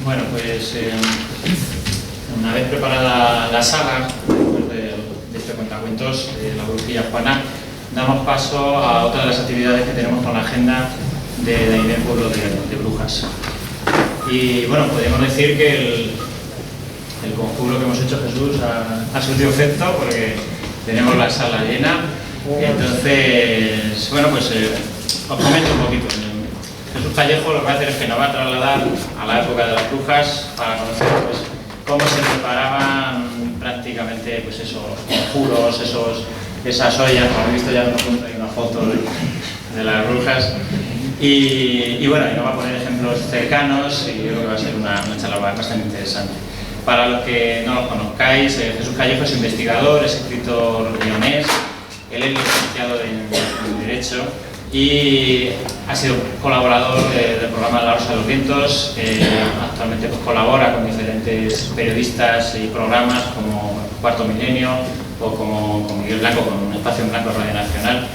Bueno, pues una vez preparada la sala, después de este cuentacuentos de la brujilla Juana, damos paso a otra de las actividades que tenemos con la agenda de Daimiel Pueblo de Brujas. Y bueno, podemos decir que el conjuro que hemos hecho, Jesús, ha surtido efecto porque tenemos la sala llena. Entonces, bueno, pues os comento un poquito. Jesús Callejo lo que va a hacer es que nos va a trasladar a la época de las brujas para conocer pues, cómo se preparaban prácticamente pues, esos conjuros, esas ollas. Como habéis visto ya hay una foto de las brujas. Y bueno, y nos va a poner ejemplos cercanos y yo creo que va a ser una charla bastante interesante. Para los que no lo conozcáis, Jesús Callejo es investigador, es escritor leonés, él es licenciado en Derecho y ha sido colaborador del programa La Rosa de los Vientos. Actualmente pues, colabora con diferentes periodistas y programas como Cuarto Milenio o como Miguel Blanco con Espacio en Blanco Radio Nacional.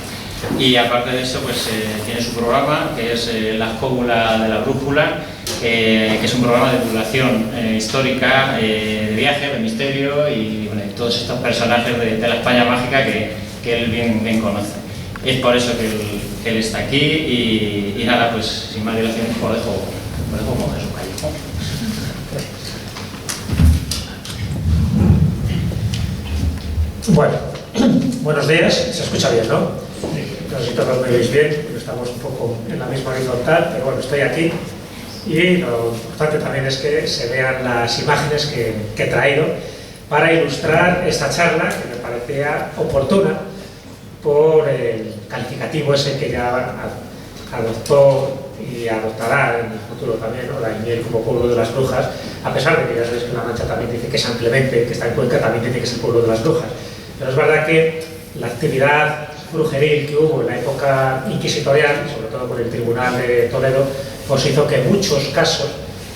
Y aparte de eso, pues tiene su programa que es La Escóbula de la Brújula, que es un programa de divulgación histórica, de viajes, de misterio y bueno, todos estos personajes de la España mágica que él bien conoce. Es por eso que él está aquí y nada, pues sin más dilación os dejo con Jesús Callejo. Bueno, buenos días, se escucha bien, ¿no? No sé si todos me veis bien, porque estamos un poco en la misma horizontal, pero bueno, estoy aquí y lo importante también es que se vean las imágenes que he traído para ilustrar esta charla que me parecía oportuna por el calificativo ese que ya adoptó y adoptará en el futuro también, ¿no? Daimiel como pueblo de las brujas, a pesar de que ya sabéis que La Mancha también dice que San Clemente, que está en Cuenca, también dice que es el pueblo de las brujas. Pero es verdad que la actividad brujeril que hubo en la época inquisitorial, y sobre todo por el Tribunal de Toledo, pues hizo que muchos casos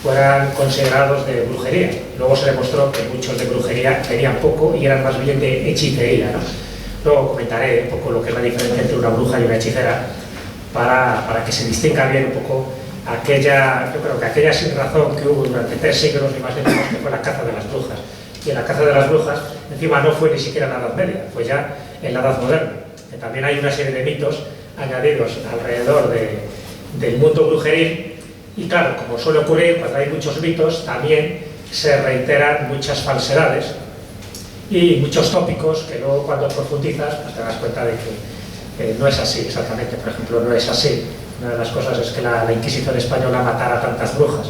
fueran considerados de brujería. Luego se demostró que muchos de brujería tenían poco y eran más bien de hechicería, ¿no? Luego comentaré un poco lo que es la diferencia entre una bruja y una hechicera para que se distinga bien un poco yo creo que aquella sin razón que hubo durante 3 siglos y más de menos, que fue la caza de las brujas. Y en la caza de las brujas, encima no fue ni siquiera en la Edad Media, fue ya en la Edad Moderna. Que también hay una serie de mitos añadidos alrededor del mundo brujeril y claro, como suele ocurrir cuando hay muchos mitos, también se reiteran muchas falsedades y muchos tópicos que luego cuando profundizas pues te das cuenta de que no es así exactamente. Por ejemplo, no es así. Una de las cosas es que la Inquisición española matara a tantas brujas.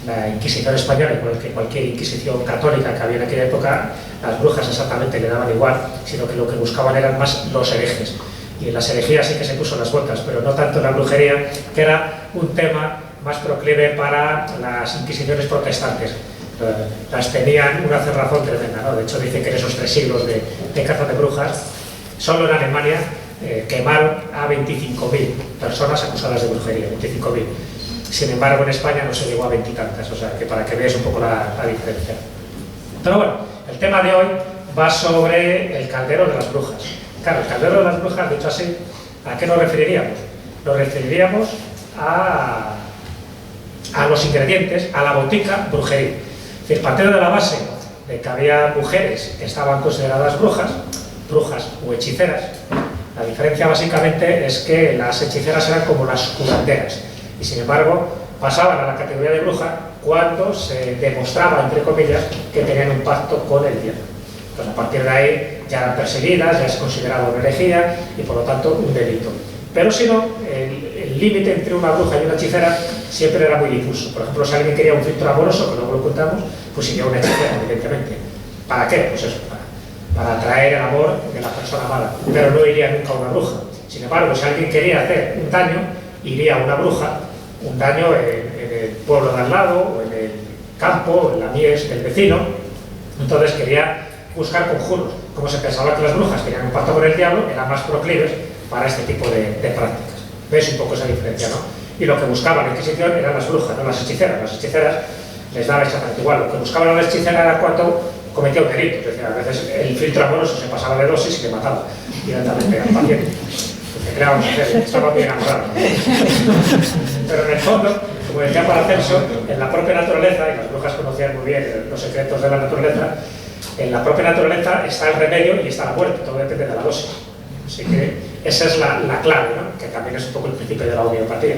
La Inquisición española, igual que cualquier Inquisición católica que había en aquella época, las brujas exactamente le daban igual, sino que lo que buscaban eran más los herejes. Y en las herejías sí que se puso las botas, pero no tanto en la brujería, que era un tema más proclive para las inquisiciones protestantes. Las tenían una cerrazón tremenda, ¿no? De hecho, dicen que en esos 3 siglos de caza de brujas, solo en Alemania quemaron a 25.000 personas acusadas de brujería, 25.000. Sin embargo, en España no se llegó a 20 y tantas, o sea, que para que veáis un poco la diferencia. Pero bueno, el tema de hoy va sobre el caldero de las brujas. Claro, el caldero de las brujas, dicho así, ¿a qué nos referiríamos? Nos referiríamos a los ingredientes, a la botica brujeril. Es decir, partiendo de la base de que había mujeres que estaban consideradas brujas o hechiceras. La diferencia básicamente es que las hechiceras eran como las curanderas y sin embargo pasaban a la categoría de bruja cuando se demostraba, entre comillas, que tenían un pacto con el diablo. Entonces a partir de ahí ya eran perseguidas, ya se consideraba una herejía y por lo tanto un delito. Pero si no, el límite entre una bruja y una hechicera siempre era muy difuso. Por ejemplo, si alguien quería un filtro amoroso, que luego lo contamos, pues iría a una hechicera, evidentemente. ¿Para qué? Pues eso, para atraer el amor de la persona amada, pero no iría nunca a una bruja. Sin embargo, si alguien quería hacer un daño, iría a una bruja, un daño en el pueblo de al lado, o en el campo, en la mies del vecino. Entonces quería buscar conjuros. Como se pensaba que las brujas tenían un pacto con el diablo, eran más proclives para este tipo de prácticas. ¿Veis un poco esa diferencia, no? Y lo que buscaba la Inquisición eran las brujas, no las hechiceras. Las hechiceras les daba exactamente igual. Lo que buscaban a la hechicera era cuando cometía un delito. Es decir, a veces el filtro amoroso se pasaba de dosis y le mataba directamente al paciente. Porque, ¿qué le vamos a hacer? Estaba muy enamorado. Pero en el fondo, como decía Paracelso, en la propia naturaleza, y las brujas conocían muy bien los secretos de la naturaleza, en la propia naturaleza está el remedio y está la muerte, todo depende de la dosis. Así que esa es la clave, ¿no? Que también es un poco el principio de la homeopatía.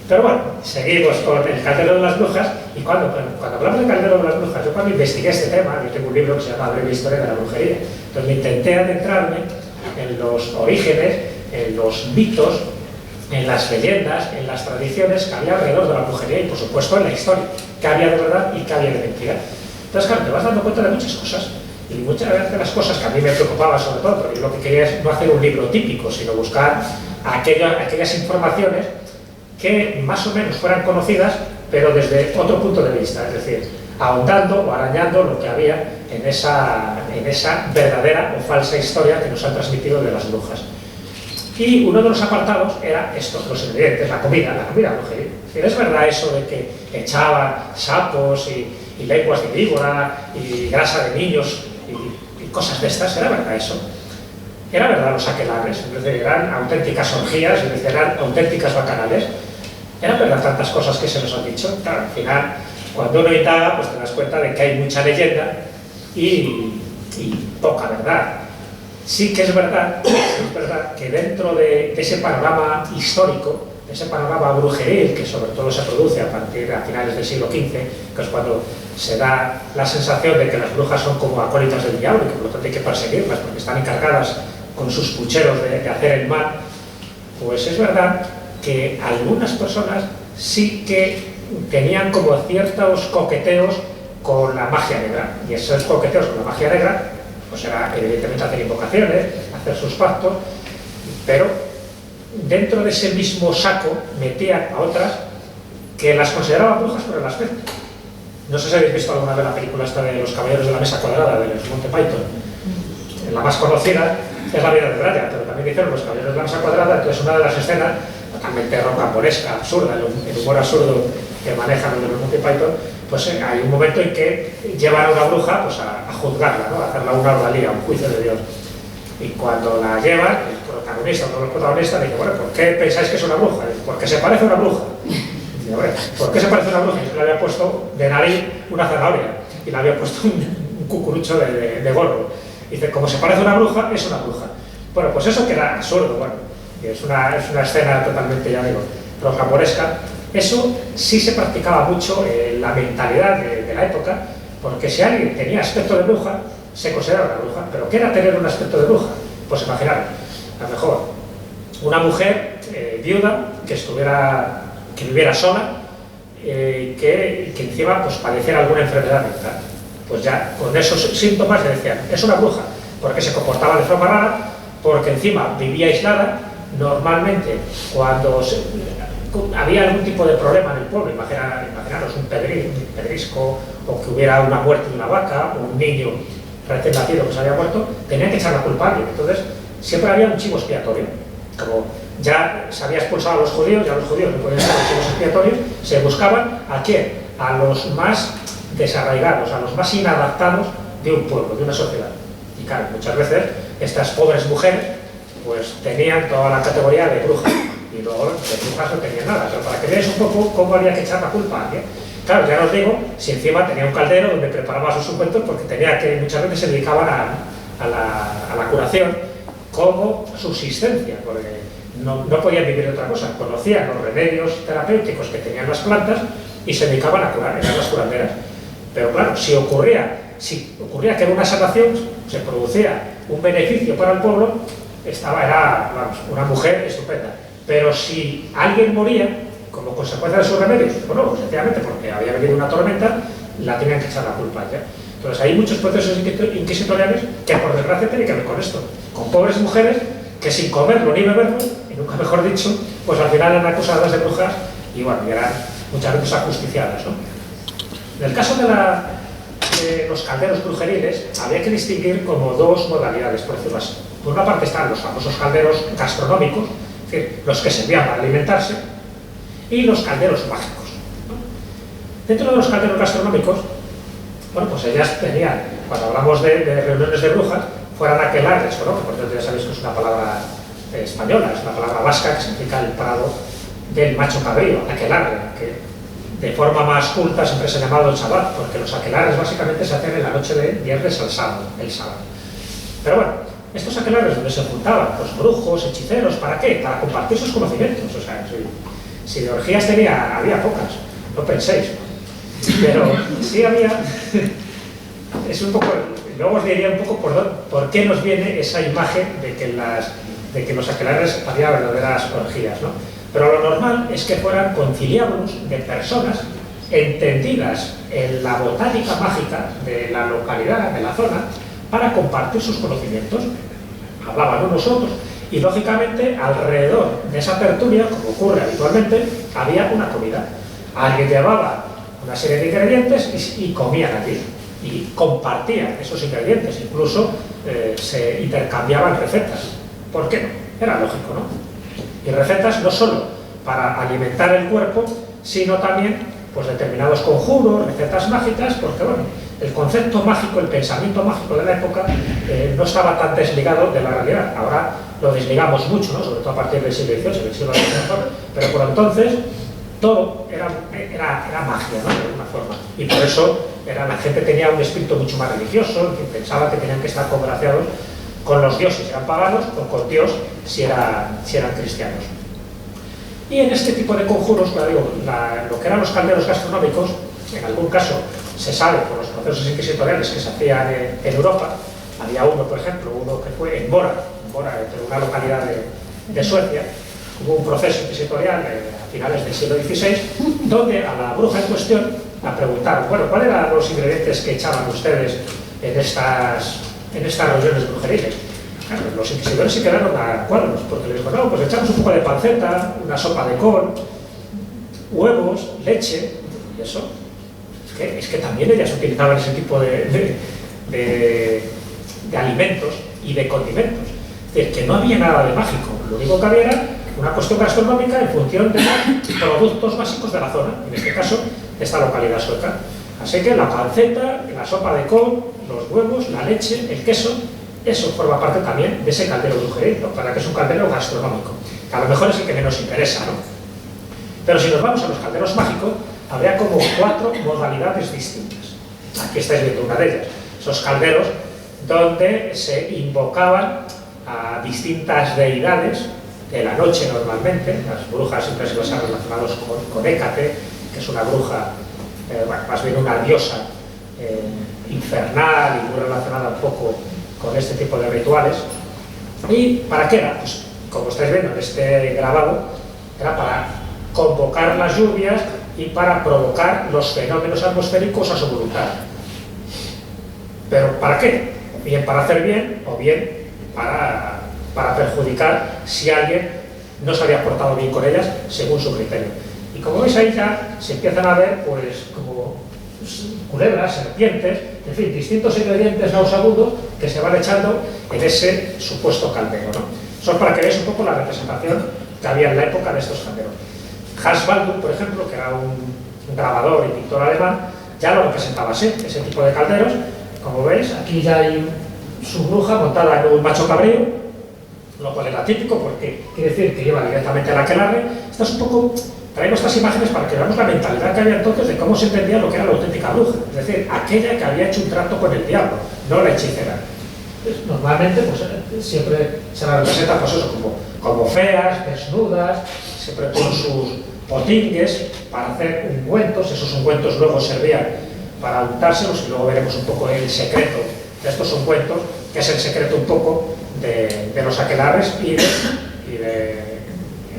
Pero bueno, seguimos con el caldero de las brujas, y cuando hablamos del caldero de las brujas, yo cuando investigué este tema, yo tengo un libro que se llama Breve Historia de la Brujería, entonces intenté adentrarme en los orígenes, en los mitos, en las leyendas, en las tradiciones que había alrededor de la brujería y por supuesto en la historia, qué había de verdad y qué había de mentira. Entonces claro, te vas dando cuenta de muchas cosas, y muchas de las cosas que a mí me preocupaban sobre todo, porque yo lo que quería es no hacer un libro típico, sino buscar aquellas informaciones que más o menos fueran conocidas, pero desde otro punto de vista, es decir, ahondando o arañando lo que había en esa verdadera o falsa historia que nos han transmitido de las brujas. Y uno de los apartados era estos, los ingredientes, la comida brujería. Es verdad eso de que echaban sapos y lenguas de víbora y grasa de niños y cosas de estas, ¿era verdad eso? Era verdad los aquelarres, es decir, eran auténticas orgías, es decir, eran auténticas bacanales. ¿Eran verdad tantas cosas que se nos han dicho? Claro, al final, cuando uno indaga, pues te das cuenta de que hay mucha leyenda y poca verdad. Sí que es verdad que dentro de ese panorama histórico, de ese panorama brujeril, que sobre todo se produce a finales del siglo XV, que es cuando se da la sensación de que las brujas son como acólitas del diablo y que por lo tanto hay que perseguirlas porque están encargadas con sus pucheros de hacer el mal, pues es verdad que algunas personas sí que tenían como ciertos coqueteos con la magia negra, y esos coqueteos con la magia negra pues era evidentemente hacer invocaciones, hacer sus pactos, pero dentro de ese mismo saco metían a otras que las consideraban brujas por el aspecto. No sé si habéis visto alguna vez la película esta de los caballeros de la mesa cuadrada de los Monty Python. La más conocida es la vida de Brian, pero también hicieron los caballeros de la mesa cuadrada. Entonces una de las escenas totalmente rocambolesca, absurda, el humor absurdo que manejan los de los Monty Python, pues hay un momento en que llevan a una bruja pues, a juzgarla, ¿no? A hacerla una ordalía, un juicio de Dios. Y cuando la llevan, el protagonista, uno de los protagonistas, dice, bueno, ¿por qué pensáis que es una bruja? Dice, porque se parece a una bruja. Y dice, bueno, ¿por qué se parece a una bruja? Y le había puesto de nariz una zanahoria y le había puesto un cucurucho de gorro. Y dice, como se parece a una bruja, es una bruja. Bueno, pues eso queda absurdo, bueno, y es una escena totalmente, ya digo, rocambolesca. Eso sí se practicaba mucho en la mentalidad de la época, porque si alguien tenía aspecto de bruja, se consideraba una bruja. ¿Pero qué era tener un aspecto de bruja? Pues imaginar, a lo mejor, una mujer viuda que viviera sola, que encima pues, padeciera alguna enfermedad mental. Pues ya con esos síntomas le decían, es una bruja, porque se comportaba de forma rara, porque encima vivía aislada. Normalmente, cuando había algún tipo de problema en el pueblo, imaginaros un pedrisco, o que hubiera una muerte de una vaca, o un niño recién nacido que se había muerto, tenían que echar la culpa a alguien. Entonces, siempre había un chivo expiatorio. Como ya se había expulsado a los judíos, ya los judíos no podían ser los chivos expiatorios, se buscaban ¿a quién? A los más desarraigados, a los más inadaptados de un pueblo, de una sociedad. Y claro, muchas veces estas pobres mujeres pues tenían toda la categoría de brujas, y luego de brujas no tenían nada. Pero para que veáis un poco cómo había que echar la culpa a alguien. Claro, ya os digo, si encima tenía un caldero donde preparaba sus ungüentos, porque tenía que muchas veces se dedicaban a la curación como subsistencia, porque no podían vivir de otra cosa. Conocían los remedios terapéuticos que tenían las plantas y se dedicaban a curar, eran las curanderas. Pero claro, si ocurría que en una sanación se producía un beneficio para el pueblo, era una mujer estupenda. Pero si alguien moría, como consecuencia de sus remedios, bueno, pues sencillamente porque había venido una tormenta, la tenían que echar la culpa a ella. Entonces hay muchos procesos inquisitoriales que por desgracia tienen que ver con esto, con pobres mujeres que sin comerlo ni beberlo, y nunca mejor dicho, pues al final eran acusadas de brujas y bueno, y eran muchas veces ajusticiadas, ¿no? En el caso de los calderos brujeriles, había que distinguir como dos modalidades, por decirlo así. Por una parte están los famosos calderos gastronómicos, es decir, los que servían para alimentarse, y los calderos mágicos, ¿no? Dentro de los calderos gastronómicos, bueno, pues ellas tenían, cuando hablamos de reuniones de brujas, fueran aquelarres, ¿no? Por cierto, ya sabéis que es una palabra española, es una palabra vasca que significa el prado del macho cabrío, aquelarre, que de forma más culta siempre se ha llamado el Shabbat, porque los aquelarres básicamente se hacen en la noche de viernes al sábado, el sábado. Pero bueno, estos aquelarres donde se juntaban los brujos, hechiceros, ¿para qué? Para compartir sus conocimientos. O sea, si de orgías había pocas, no penséis. Pero sí había, es un poco, luego os diría un poco por qué nos viene esa imagen de que los aquelarres había verdaderas orgías, ¿no? Pero lo normal es que fueran conciliábulos de personas entendidas en la botánica mágica de la localidad, de la zona, para compartir sus conocimientos. Hablaban unos otros y, lógicamente, alrededor de esa tertulia, como ocurre habitualmente, había una comida. Alguien llevaba una serie de ingredientes y comían allí y compartían esos ingredientes, incluso se intercambiaban recetas. ¿Por qué no? Era lógico, ¿no? Y recetas no solo para alimentar el cuerpo, sino también pues, determinados conjuros, recetas mágicas, porque bueno, el concepto mágico, el pensamiento mágico de la época no estaba tan desligado de la realidad. Ahora lo desligamos mucho, ¿no? Sobre todo a partir del siglo XVIII, del siglo XIX, pero por entonces todo era magia, ¿no? De alguna forma. Y por eso la gente tenía un espíritu mucho más religioso, que pensaba que tenían que estar congraciados con los dioses si eran paganos o con Dios si eran cristianos. Y en este tipo de conjuros, claro, digo, lo que eran los calderos gastronómicos, en algún caso se sabe por los procesos inquisitoriales que se hacían en Europa. Había uno, por ejemplo, uno que fue en Mora, entre una localidad de Suecia. Hubo un proceso inquisitorial a finales del siglo XVI, donde a la bruja en cuestión la preguntaron, bueno, ¿cuáles eran los ingredientes que echaban ustedes en estas reuniones brujeriles? Claro, los inquisidores se quedaron a cuadros, porque le dijo, no, pues echamos un poco de panceta, una sopa de col, huevos, leche, y eso. Es que también ellas utilizaban ese tipo de alimentos y de condimentos. Es decir, que no había nada de mágico, lo único que había era una cuestión gastronómica en función de los productos básicos de la zona, en este caso, de esta localidad sueca. Así que la panceta, la sopa de col, los huevos, la leche, el queso, eso forma parte también de ese caldero brujeril, para que es un caldero gastronómico, que a lo mejor es el que menos interesa, ¿no? Pero si nos vamos a los calderos mágicos, habría como 4 modalidades distintas. Aquí estáis viendo una de ellas. Esos calderos donde se invocaban a distintas deidades de la noche normalmente. Las brujas siempre se las han relacionado con Hécate, que es una bruja, más bien una diosa infernal y muy relacionada un poco con este tipo de rituales. ¿Y para qué era? Pues como estáis viendo en este grabado, era para convocar las lluvias y para provocar los fenómenos atmosféricos a su voluntad. ¿Pero para qué? Bien para hacer bien o bien para perjudicar si alguien no se había portado bien con ellas según su criterio. Y como veis ahí ya se empiezan a ver pues como culebras, serpientes, en fin, distintos ingredientes nauseabundos que se van echando en ese supuesto caldero, ¿no? Eso es para que veáis un poco la representación que había en la época de estos calderos. Hans Baldung, por ejemplo, que era un grabador y pintor alemán, ya lo representaba así, ese tipo de calderos. Como veis, aquí ya hay su bruja montada en un macho cabrío, lo cual era típico porque quiere decir que lleva directamente al aquelarre. Esto es un poco, traemos estas imágenes para que veamos la mentalidad que había entonces de cómo se entendía lo que era la auténtica bruja, es decir, aquella que había hecho un trato con el diablo, no la hechicera. Pues, normalmente pues, siempre se la representa pues eso, como feas, desnudas, siempre con sus potingues para hacer ungüentos. Esos ungüentos luego servían para untárselos y luego veremos un poco el secreto de estos ungüentos, que es el secreto un poco de los aquelarres y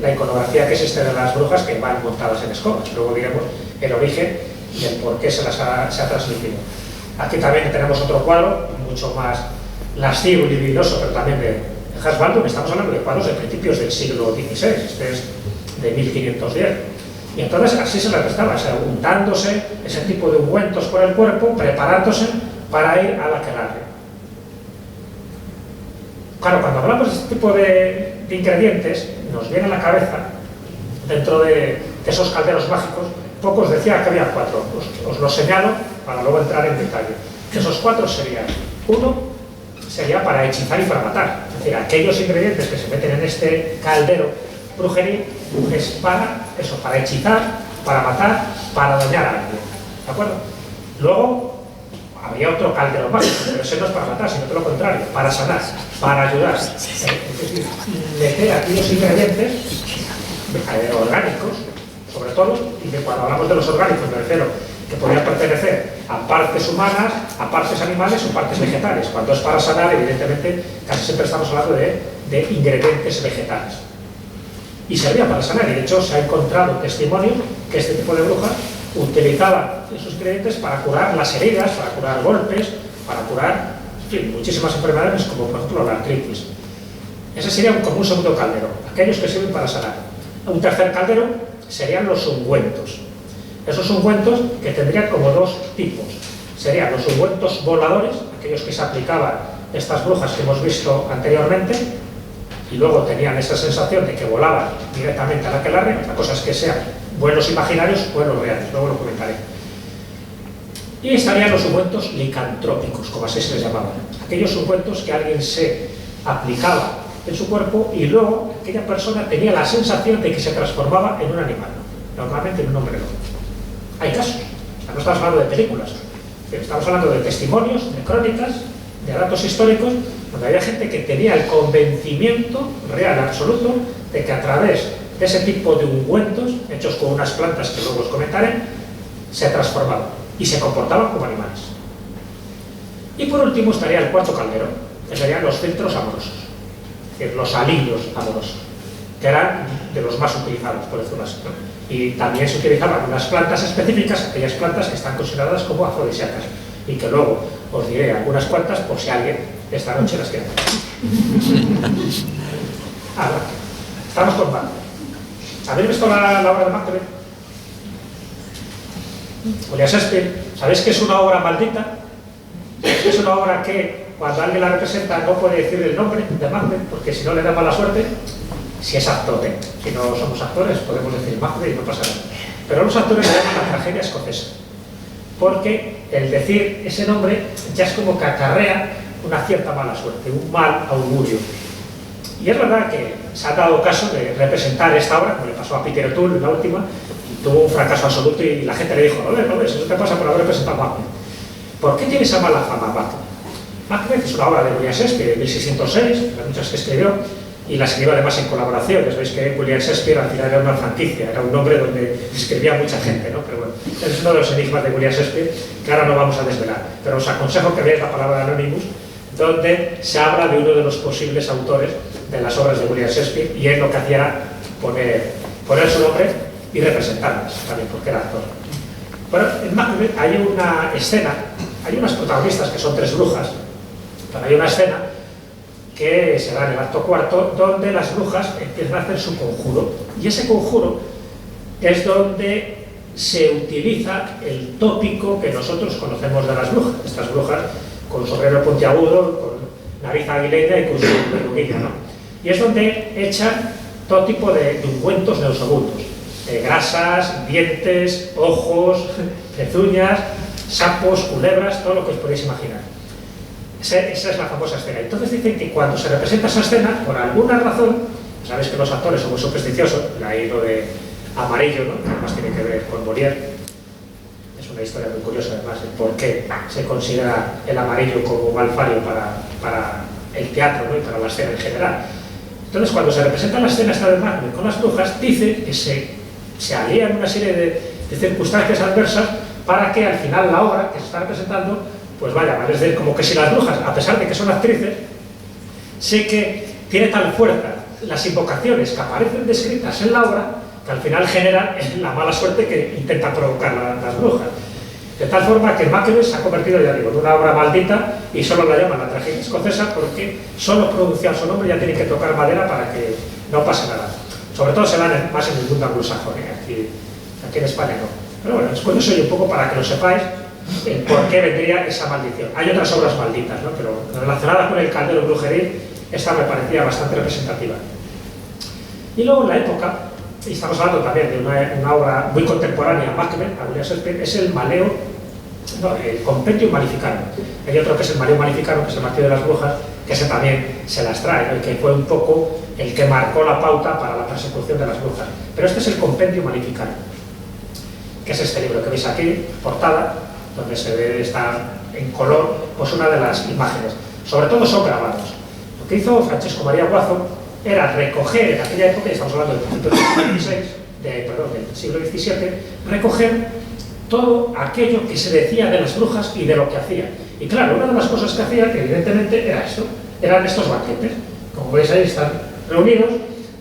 la iconografía que existe de las brujas que van montadas en escobas. Luego diremos el origen y el por qué se ha transmitido. Aquí también tenemos otro cuadro, mucho más lascivo y libidinoso, pero también de Hans Baldung. Estamos hablando de cuadros de principios del siglo XVI, este es de 1510. Y entonces así se representaba, o sea, untándose ese tipo de ungüentos por el cuerpo, preparándose para ir a la aquelarre. Claro, cuando hablamos de este tipo de ingredientes, nos viene a la cabeza, dentro de esos calderos mágicos, pocos decían que había 4. Os los señalo para luego entrar en detalle. Esos 4 serían: uno sería para hechizar y para matar. Es decir, aquellos ingredientes que se meten en este caldero brujería es para eso, para hechizar, para matar, para dañar a alguien. ¿De acuerdo? Luego habría otro caldero mágico, pero ese no es para matar, sino todo lo contrario, para sanar, para ayudar. Es decir, meter aquellos ingredientes orgánicos, sobre todo, y que cuando hablamos de los orgánicos me refiero que podrían pertenecer a partes humanas, a partes animales o partes vegetales. Cuando es para sanar, evidentemente, casi siempre estamos hablando de ingredientes vegetales. Y servía para sanar, y de hecho se ha encontrado testimonio que este tipo de brujas utilizaba esos ingredientes para curar las heridas, para curar golpes, para curar, en fin, muchísimas enfermedades, como por ejemplo la artritis. Ese sería como un segundo caldero, aquellos que sirven para sanar. Un tercer caldero serían los ungüentos. Esos ungüentos que tendrían como 2 tipos. Serían los ungüentos voladores, aquellos que se aplicaban estas brujas que hemos visto anteriormente, y luego tenían esa sensación de que volaban directamente a la aquelarre. La cosa es que sean vuelos imaginarios, vuelos reales, luego lo comentaré. Y estarían los ungüentos licantrópicos, como así se les llamaban. Aquellos ungüentos que alguien se aplicaba en su cuerpo y luego aquella persona tenía la sensación de que se transformaba en un animal, normalmente en un hombre lobo. Hay casos, no estamos hablando de películas, estamos hablando de testimonios, de crónicas, de datos históricos, donde había gente que tenía el convencimiento real, absoluto, de que a través de ese tipo de ungüentos, hechos con unas plantas que luego os comentaré, se transformaban y se comportaban como animales. Y por último estaría el cuarto caldero, que serían los filtros amorosos, es decir, los alilos amorosos, que eran de los más utilizados, por decirlo así, ¿no? Y también se utilizaban unas plantas específicas, aquellas plantas que están consideradas como afrodisíacas, y que luego os diré algunas cuantas por si alguien esta noche las quiere. Estamos con Macbeth. ¿Habéis visto la obra de Macbeth? William Shakespeare. ¿Sabéis que es una obra maldita? Es una obra que cuando alguien la representa no puede decir el nombre de Macbeth, porque si no le da mala suerte. Si es actor, si no somos actores podemos decir Macbeth y no pasa nada. Pero los actores le llaman la tragedia escocesa, porque el decir ese nombre ya es como que acarrea una cierta mala suerte, un mal augurio. Y es verdad que se ha dado caso de representar esta obra, como le pasó a Peter O'Toole en la última, y tuvo un fracaso absoluto y la gente le dijo: no ves, eso te pasa por haber representado a Macbeth. ¿Por qué tiene esa mala fama Macbeth? Macbeth es una obra de William Shakespeare de 1606, las muchas que escribió, y la escribió además en colaboración. Ya sabéis que William Shakespeare al final era una franquicia, era un nombre donde escribía mucha gente, ¿no? Pero bueno, ese es uno de los enigmas de William Shakespeare que ahora no vamos a desvelar, pero os aconsejo que veáis la palabra Anonymous, donde se habla de uno de los posibles autores de las obras de William Shakespeare, y él lo que hacía era poner su nombre y representarlas también, porque era actor. Bueno, en Macbeth hay una escena, hay unas protagonistas que son 3 brujas, pero hay una escena que se da en el acto cuarto, donde las brujas empiezan a hacer su conjuro, y ese conjuro es donde se utiliza el tópico que nosotros conocemos de las brujas, estas brujas con sombrero puntiagudo, con nariz aguileña y con su peluquilla, ¿no? Y es donde echan todo tipo de ungüentos nauseabundos, grasas, dientes, ojos, pezuñas, sapos, culebras, todo lo que os podéis imaginar. Esa es la famosa escena. Entonces dicen que cuando se representa esa escena, por alguna razón, sabéis que los actores son muy supersticiosos, ahí lo de amarillo, ¿no? Que además tiene que ver con Molière. Es una historia muy curiosa además, el por qué se considera el amarillo como malfario para el teatro, ¿no? Y para la escena en general. Entonces, cuando se representa la escena esta de Macbeth con las brujas, dice que se alían una serie de circunstancias adversas para que al final la obra que se está representando pues vaya, es como que si las brujas, a pesar de que son actrices, sé que tiene tal fuerza las invocaciones que aparecen descritas en la obra, que al final generan la mala suerte que intenta provocar las brujas. De tal forma que Macbeth se ha convertido, ya digo, en una obra maldita y solo la llaman la tragedia escocesa porque solo pronunciar su nombre ya tiene que tocar madera para que no pase nada. Sobre todo se dan más en el mundo anglosajón, aquí en España no. Pero bueno, después eso y un poco para que lo sepáis el por qué vendría esa maldición. Hay otras obras malditas, ¿no? Pero relacionadas con el caldero brujeril, esta me parecía bastante representativa. Y luego en la época, y estamos hablando también de una obra muy contemporánea, Macbeth, a William Shakespeare, es el Maleo, no, el Compendium Maleficarum. Hay otro que es el Maleo Maleficarum, que es el Martillo de las Brujas, que ese también se las trae, ¿no? Y que fue un poco el que marcó la pauta para la persecución de las brujas. Pero este es el Compendium Maleficarum, que es este libro que veis aquí, portada, donde se ve, está en color, pues una de las imágenes. Sobre todo son grabados. Lo que hizo Francesco Maria Guazzo era recoger en aquella época, y estamos hablando del siglo XVII, recoger todo aquello que se decía de las brujas y de lo que hacían. Y claro, una de las cosas que hacían, evidentemente, era esto, eran estos banquetes. Como veis ahí están reunidos,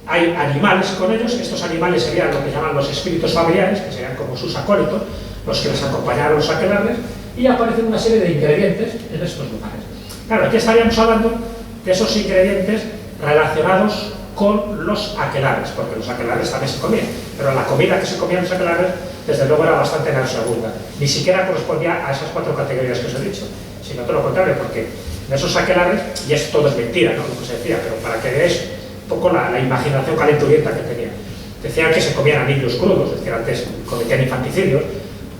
hay animales con ellos, estos animales serían lo que llaman los espíritus familiares, que serían como sus acólitos, los que les acompañaron los aquelarres, y aparecen una serie de ingredientes en estos lugares. Claro, aquí estaríamos hablando de esos ingredientes relacionados con los aquelarres, porque los aquelarres también se comían, pero la comida que se comían los aquelarres, desde luego, era bastante nauseabunda. Ni siquiera correspondía a esas 4 categorías que os he dicho, sino todo lo contrario, porque en esos aquelarres, y esto todo es mentira, ¿no?, lo que se decía, pero para que veáis un poco la imaginación calenturienta que tenía. Decían que se comían a niños crudos, es decir, antes cometían infanticidios,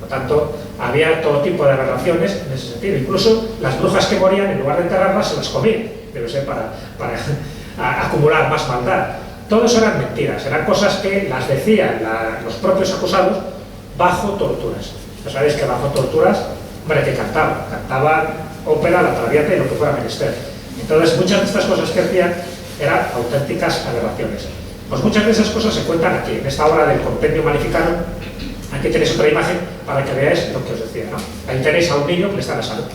por lo tanto, había todo tipo de aberraciones en ese sentido. Incluso las brujas que morían, en lugar de enterrarlas, se las comían, debe ser para acumular más maldad. Todo eso eran mentiras, eran cosas que las decían los propios acusados bajo torturas. Ya sabéis que bajo torturas, hombre, que cantaban ópera, la traviata y lo que fuera menester. Entonces, muchas de estas cosas que hacían eran auténticas aberraciones. Pues muchas de esas cosas se cuentan aquí, en esta obra del Compendium Maleficarum. Aquí tenéis otra imagen para que veáis lo que os decía, ¿no? Ahí tenéis a un niño que le está asando.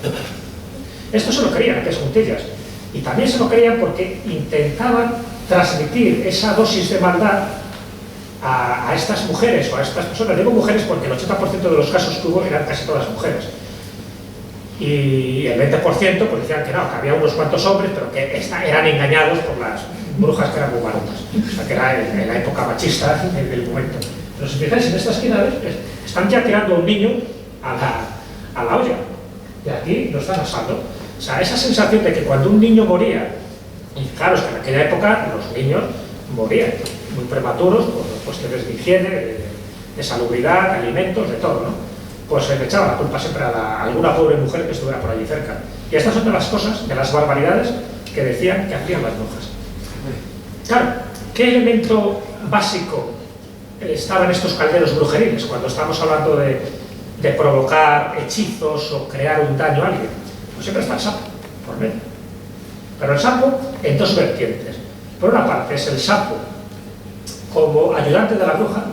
Esto se lo creían, que es juntillas. Y también se lo creían porque intentaban transmitir esa dosis de maldad a estas mujeres o a estas personas. Digo mujeres porque el 80% de los casos que hubo eran casi todas mujeres. Y el 20% pues decían que no, que había unos cuantos hombres, pero que eran engañados por las brujas que eran muy malutas. O sea, que era en la época machista del momento. Pero si fijáis en estas esquina, están ya tirando a un niño a la olla. Y aquí lo están asando. O sea, esa sensación de que cuando un niño moría, y claro, es que en aquella época los niños morían muy prematuros por cuestiones de higiene, de salubridad, de alimentos, de todo, ¿no? Pues se le echaba la culpa siempre a alguna pobre mujer que estuviera por allí cerca. Y estas son de las cosas, de las barbaridades que decían que hacían las brujas. Claro, ¿qué elemento básico estaba en estos calderos brujeriles cuando estamos hablando de provocar hechizos o crear un daño a alguien? Pues siempre está el sapo, por medio. Pero el sapo en dos vertientes. Por una parte es el sapo como ayudante de la bruja,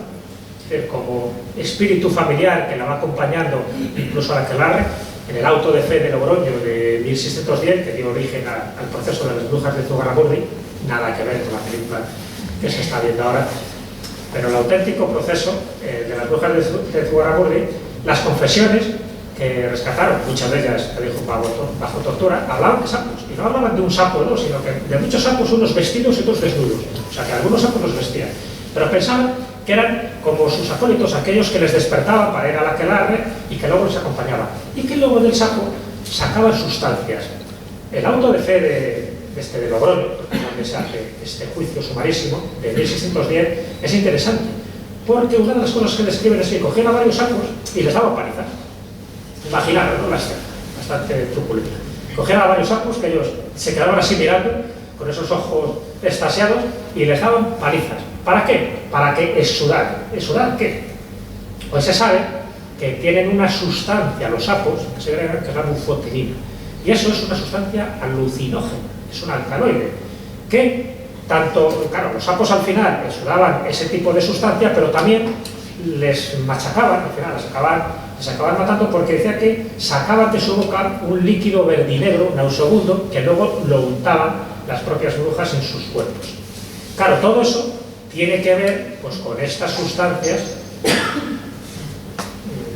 es decir, como espíritu familiar que la va acompañando incluso al aquelarre, en el auto de fe de Logroño de 1610, que dio origen al proceso de las brujas de Zugarramurdi, nada que ver con la película que se está viendo ahora, pero el auténtico proceso de las brujas de Zugarramurdi, las confesiones que rescataron, muchas de ellas, te dijo, bajo tortura, hablaban de sapos, y no hablaban de un sapo o dos, sino que de muchos sapos, unos vestidos y otros desnudos, o sea que algunos sapos los vestían, pero pensaban que eran como sus acólitos, aquellos que les despertaban para ir al aquelarre y que luego les acompañaban, y que luego del sapo sacaban sustancias. El auto de fe de Logroño, donde se hace este juicio sumarísimo de 1610, es interesante, porque una de las cosas que describen es que cogían a varios sapos y les daban palizas. Imaginaros, ¿no? La escena, bastante truculenta. Cogían a varios sapos que ellos se quedaban así mirando, con esos ojos extasiados, y les daban palizas. ¿Para qué? Para que exudaran. ¿Exudar qué? Pues se sabe que tienen una sustancia, los sapos, que se agrega, que es la bufotenina. Y eso es una sustancia alucinógena, es un alcaloide, que tanto, claro, los sapos al final exudaban ese tipo de sustancia, pero también les machacaban, al final les acababan matando porque decía que sacaban de su boca un líquido verdinegro, nauseabundo, que luego lo untaban las propias brujas en sus cuerpos. Claro, todo eso tiene que ver pues, con estas sustancias,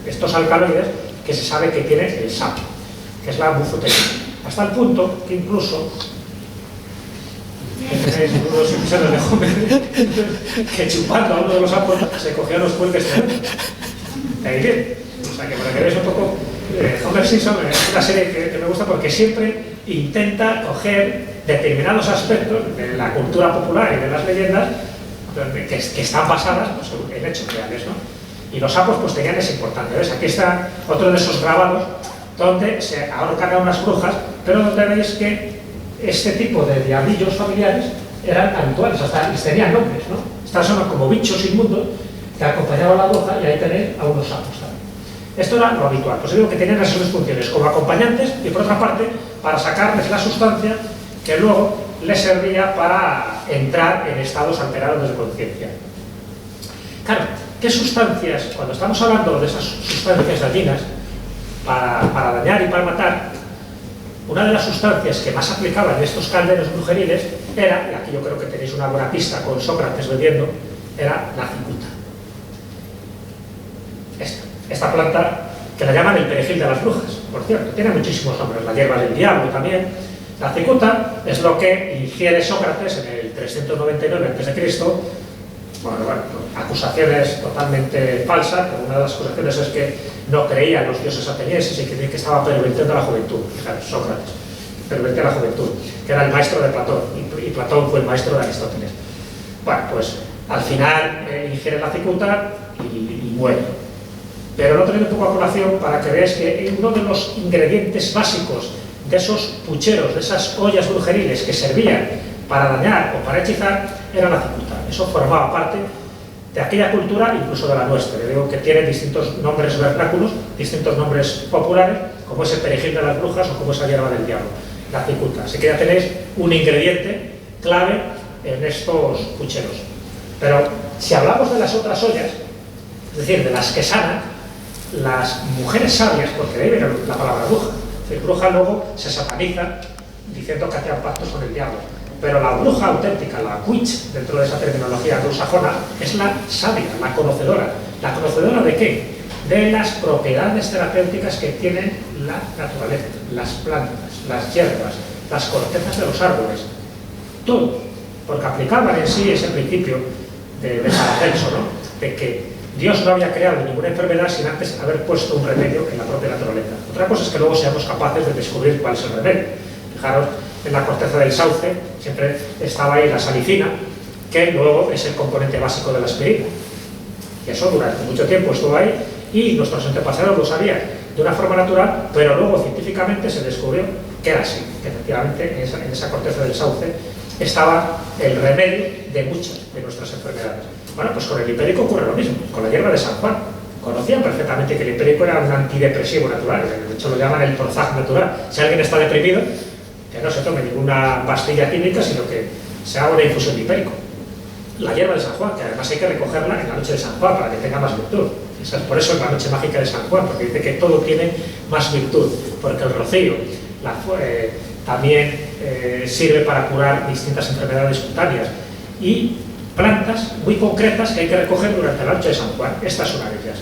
estos alcaloides, que se sabe que tiene el sapo, que es la bufotecina. Hasta el punto que incluso tenéis unos episodios de Homer que chupando a uno de los sapos se cogía los cuelgues de ahí bien. O sea que para que veáis un poco, Homer Simpson es una serie que me gusta porque siempre intenta coger determinados aspectos de la cultura popular y de las leyendas que están basadas pues, en hechos reales, ¿no? Y los sapos pues tenían esa importancia. ¿Ves? Aquí está otro de esos grabados donde se ahorcan a unas brujas, pero donde veis que este tipo de diablillos familiares eran habituales, hasta les tenían nombres, ¿no? Estas son como bichos inmundos que acompañaban a la bruja y ahí tenéis a unos sapos también. Esto era lo habitual, pues digo que tenían esas dos funciones, como acompañantes y por otra parte para sacarles la sustancia que luego les servía para entrar en estados alterados de conciencia. Claro, ¿qué sustancias, cuando estamos hablando de esas sustancias dañinas para dañar y para matar, una de las sustancias que más aplicaban en estos calderos brujeriles era, y aquí yo creo que tenéis una buena pista con Sócrates bebiendo, era la cicuta. Esta planta que la llaman el perejil de las brujas, por cierto, tiene muchísimos nombres, la hierba del diablo también. La cicuta es lo que ingiere Sócrates en el 399 a.C. Bueno, acusaciones totalmente falsas, pero una de las acusaciones es que no creía en los dioses atenienses y que estaba pervirtiendo la juventud. Fijaros, Sócrates pervertía la juventud, que era el maestro de Platón, y Platón fue el maestro de Aristóteles. Bueno, pues al final ingiere la cicuta y muere. Pero no traigo un poco a colación para que veáis que uno de los ingredientes básicos de esos pucheros, de esas ollas brujeriles que servían para dañar o para hechizar, era la cicuta. Eso formaba parte de aquella cultura, incluso de la nuestra. Yo digo que tiene distintos nombres vernáculos, distintos nombres populares, como ese perejil de las brujas o como esa hierba del diablo, la cicuta. Así que ya tenéis un ingrediente clave en estos pucheros. Pero si hablamos de las otras ollas, es decir, de las que sanan, las mujeres sabias, porque de ahí viene la palabra bruja, el bruja luego se sataniza diciendo que hacían pactos con el diablo, pero la bruja auténtica, la witch, dentro de esa terminología anglosajona, es la sabia, la conocedora. ¿La conocedora de qué? De las propiedades terapéuticas que tienen la naturaleza, las plantas, las hierbas, las cortezas de los árboles, todo, porque aplicaban en sí ese principio de Paracelso, ¿no? De que Dios no había creado ninguna enfermedad sin antes haber puesto un remedio en la propia naturaleza. Otra cosa es que luego seamos capaces de descubrir cuál es el remedio. Fijaros, en la corteza del sauce siempre estaba ahí la salicina, que luego es el componente básico de la aspirina. Y eso durante mucho tiempo estuvo ahí y nuestros antepasados lo sabían de una forma natural, pero luego científicamente se descubrió que era así, que efectivamente en esa corteza del sauce estaba el remedio de muchas de nuestras enfermedades. Bueno, pues con el hipérico ocurre lo mismo, con la hierba de San Juan. Conocían perfectamente que el hipérico era un antidepresivo natural, de hecho lo llaman el Prozac natural. Si alguien está deprimido, que no se tome ninguna pastilla química, sino que se haga una infusión de hipérico. La hierba de San Juan, que además hay que recogerla en la noche de San Juan para que tenga más virtud. Por eso es la noche mágica de San Juan, porque dice que todo tiene más virtud, porque el rocío también sirve para curar distintas enfermedades cutáneas y plantas muy concretas que hay que recoger durante la noche de San Juan. Estas son una de ellas.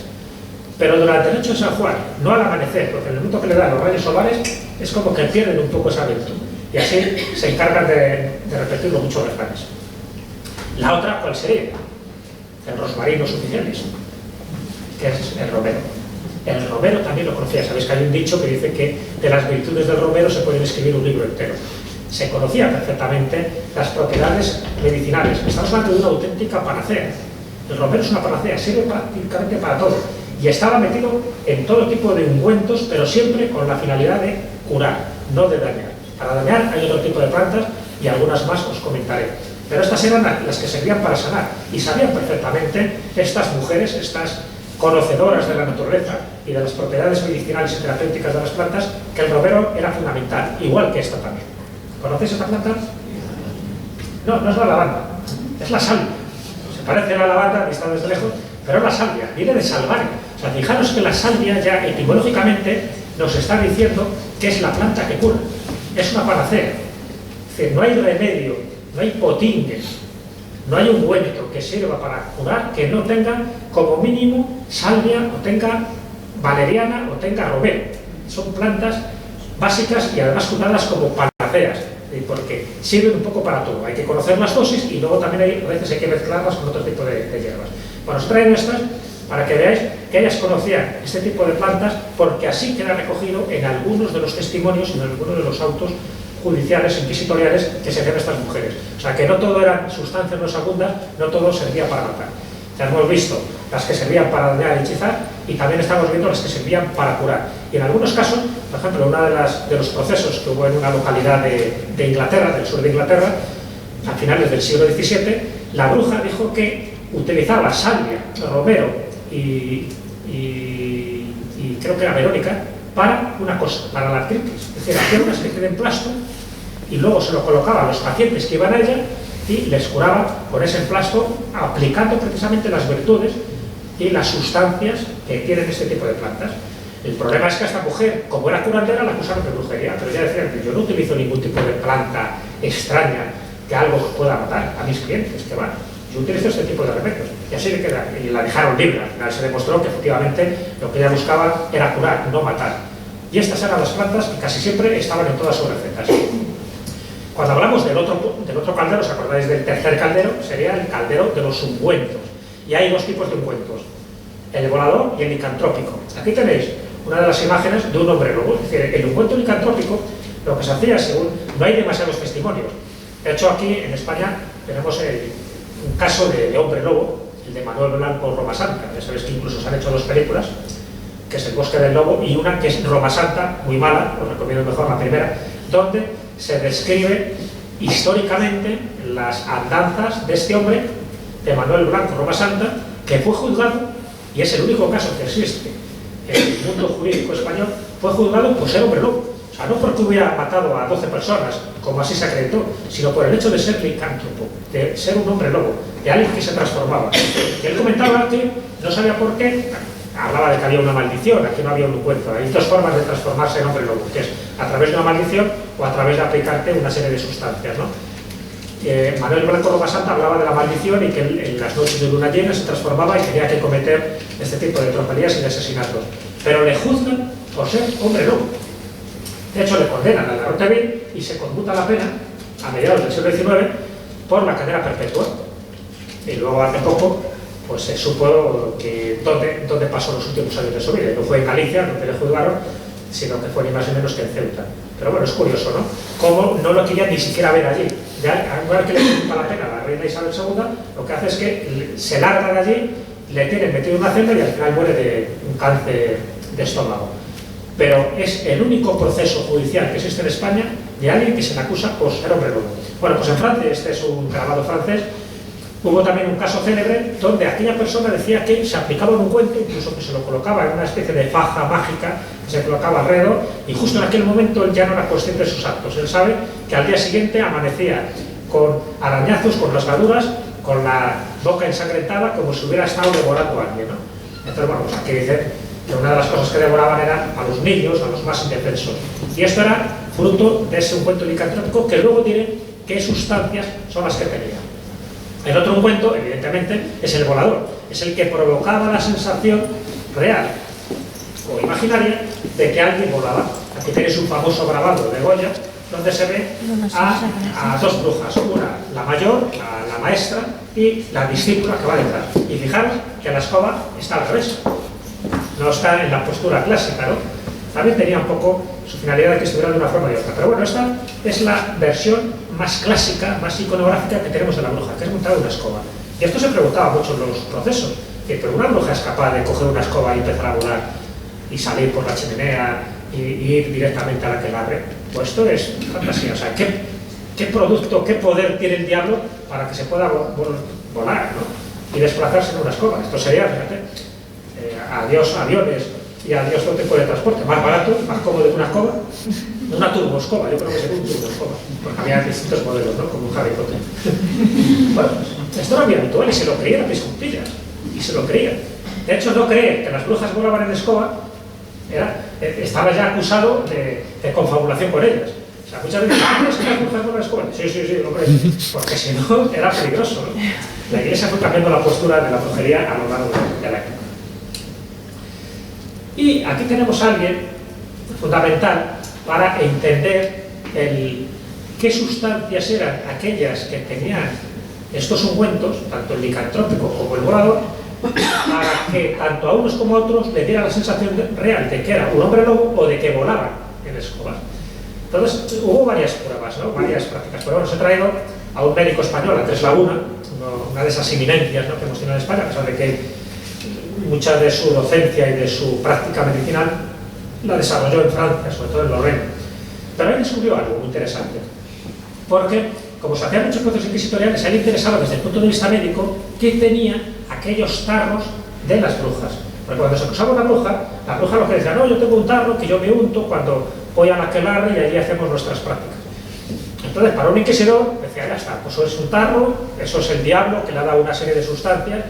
Pero durante la noche de San Juan, no al amanecer, porque en el momento que le dan los rayos solares es como que pierden un poco esa virtud y así se encargan de repetirlo muchos refranes. La otra, ¿cuál sería? El rosmarino suficiente, que es el romero. El romero también lo conocía, sabéis que hay un dicho que dice que de las virtudes del romero se puede escribir un libro entero. Se conocían perfectamente las propiedades medicinales. Estamos hablando de una auténtica panacea. El romero es una panacea, sirve prácticamente para todo. Y estaba metido en todo tipo de ungüentos, pero siempre con la finalidad de curar, no de dañar. Para dañar hay otro tipo de plantas y algunas más os comentaré. Pero estas eran las que servían para sanar. Y sabían perfectamente estas mujeres, estas conocedoras de la naturaleza y de las propiedades medicinales y terapéuticas de las plantas, que el romero era fundamental, igual que esta también. ¿Conocéis esta planta? No, no es la lavanda, es la salvia. Se parece a la lavanda, vista desde lejos, pero es la salvia, viene de salvar. O sea, fijaros que la salvia ya etimológicamente nos está diciendo que es la planta que cura. Es una panacea. Es decir, no hay remedio, no hay potingue no hay ungüento que sirva para curar que no tenga como mínimo salvia o tenga valeriana o tenga romero. Son plantas básicas y además curadas como panaceas, porque sirven un poco para todo. Hay que conocer las dosis y luego también a veces hay que mezclarlas con otro tipo de hierbas. Bueno, os traigo estas para que veáis que ellas conocían este tipo de plantas, porque así queda recogido en algunos de los testimonios, en algunos de los autos judiciales, inquisitoriales que se hacían estas mujeres. O sea, que no todo eran sustancias nauseabundas, no todo servía para matar. Ya hemos visto las que servían para dañar y hechizar, y también estamos viendo las que servían para curar. Y en algunos casos, por ejemplo, uno de los procesos que hubo en una localidad de Inglaterra, del sur de Inglaterra, a finales del siglo XVII, la bruja dijo que utilizaba salvia, romero y creo que era verónica, para una cosa, para la artritis. Es decir, hacía una especie de emplasto y luego se lo colocaba a los pacientes que iban a ella y les curaba con ese emplasto, aplicando precisamente las virtudes y las sustancias que tienen este tipo de plantas. El problema es que a esta mujer, como era curandera, la acusaron de brujería, pero ya decían que yo no utilizo ningún tipo de planta extraña que algo pueda matar a mis clientes que van. Yo utilizo este tipo de remedios. Y así le queda, y la dejaron libre. Al final se demostró que efectivamente lo que ella buscaba era curar, no matar. Y estas eran las plantas que casi siempre estaban en todas sus recetas. Cuando hablamos del otro caldero, ¿os acordáis del tercer caldero? Sería el caldero de los ungüentos. Y hay dos tipos de ungüentos, el volador y el licantrópico. Aquí tenéis una de las imágenes de un hombre lobo. Es decir, el ungüento licantrópico, lo que se hacía según... No hay demasiados testimonios. De hecho, aquí en España tenemos un caso de hombre lobo, el de Manuel Blanco Roma Santa. Ya sabéis que incluso se han hecho dos películas, que es El bosque del lobo, y una que es Roma Santa, muy mala, os recomiendo mejor la primera, donde se describe históricamente las andanzas de este hombre, de Manuel Blanco Roma Santa, que fue juzgado, y es el único caso que existe en el mundo jurídico español, fue juzgado por ser hombre lobo. O sea, no porque hubiera matado a 12 personas, como así se acreditó, sino por el hecho de ser licántropo, de ser un hombre lobo, de alguien que se transformaba. Y él comentaba que no sabía por qué, hablaba de que había una maldición, aquí no había un ungüento. Hay dos formas de transformarse en hombre lobo, que es a través de una maldición o a través de aplicarte una serie de sustancias, ¿no? Manuel Blanco Roma Santa hablaba de la maldición y que él, en las noches de luna llena se transformaba y tenía que cometer este tipo de tropelías y de asesinatos. Pero le juzgan por ser hombre lobo. De hecho, le condenan a la garrote vil y se conmuta la pena, a mediados del siglo XIX, por la cadena perpetua. Y luego, hace poco, pues se supo que dónde pasó los últimos años de su vida. No fue en Galicia, donde le juzgaron, sino que fue ni más ni menos que en Ceuta. Pero bueno, es curioso, ¿no? Cómo no lo querían ni siquiera ver allí. Ya, al que le conmuta la pena a la reina Isabel II, lo que hace es que se larga de allí, le tienen metido en una celda y al final muere de un cáncer de estómago. Pero es el único proceso judicial que existe en España de alguien que se le acusa por ser hombre lobo. Bueno, pues en Francia, este es un grabado francés, hubo también un caso célebre donde aquella persona decía que se aplicaba un ungüento, incluso que se lo colocaba en una especie de faja mágica que se colocaba alrededor, y justo en aquel momento él ya no era consciente de sus actos. Él sabe que al día siguiente amanecía con arañazos, con rasgaduras, con la boca ensangrentada, como si hubiera estado devorando a alguien, ¿no? Entonces, bueno, pues aquí dice que una de las cosas que devoraban eran a los niños, a los más indefensos. Y esto era fruto de ese ungüento licantrópico, que luego diré qué sustancias son las que tenía. El otro ungüento, evidentemente, es el volador. Es el que provocaba la sensación real o imaginaria de que alguien volaba. Aquí tenéis un famoso grabado de Goya, donde se ve a dos brujas, una, la mayor, la maestra, y la discípula que va detrás. Y fijaros que la escoba está al revés. No está en la postura clásica, ¿no? También tenía un poco su finalidad de que estuviera de una forma y otra. Pero bueno, esta es la versión más clásica, más iconográfica que tenemos de la bruja, que es montar una escoba. Y esto se preguntaba mucho en los procesos, que pero una bruja es capaz de coger una escoba y empezar a volar y salir por la chimenea y ir directamente a la que barre. Pues esto es fantasía. O sea, ¿qué producto, qué poder tiene el diablo para que se pueda volar, ¿no? Y desplazarse en una escoba? Esto sería, fíjate, adiós aviones y adiós todo tipo de transporte, más barato, más cómodo que una escoba, una turboescoba, yo creo que sería un turboescoba, porque había distintos modelos, ¿no? Como un Harry Potter. Bueno, pues, esto era muy habitual y se lo creían mis juntillas, y se lo creían. De hecho, no creer que las brujas volaban en escoba estaba ya acusado de confabulación con ellas. O sea, muchas veces, ¿tienes que brujas con la escoba? Sí, sí, sí, hombre, porque si no era peligroso, ¿no? La Iglesia fue cambiando la postura de la brujería a lo largo de la época. Y aquí tenemos a alguien fundamental para entender qué sustancias eran aquellas que tenían estos ungüentos, tanto el licantrópico como el volador, para que tanto a unos como a otros le diera la sensación real de que era un hombre lobo o de que volaban en escobas. Entonces hubo varias pruebas, ¿no? Varias prácticas, pero bueno, os he traído a un médico español, Andrés Laguna, una de esas eminencias, ¿no?, que hemos tenido en España, a pesar de que mucha de su docencia y de su práctica medicinal la desarrolló en Francia, sobre todo en Lorena. Pero él descubrió algo muy interesante, porque como se hacían muchos procesos inquisitoriales, a él le interesaba desde el punto de vista médico qué tenía aquellos tarros de las brujas. Porque cuando se acusaba una bruja, la bruja lo que decía, no, yo tengo un tarro que yo me unto cuando voy a la aquelarre y allí hacemos nuestras prácticas. Entonces, para un inquisidor, decía, ya está, pues eso es un tarro, eso es el diablo que le ha dado una serie de sustancias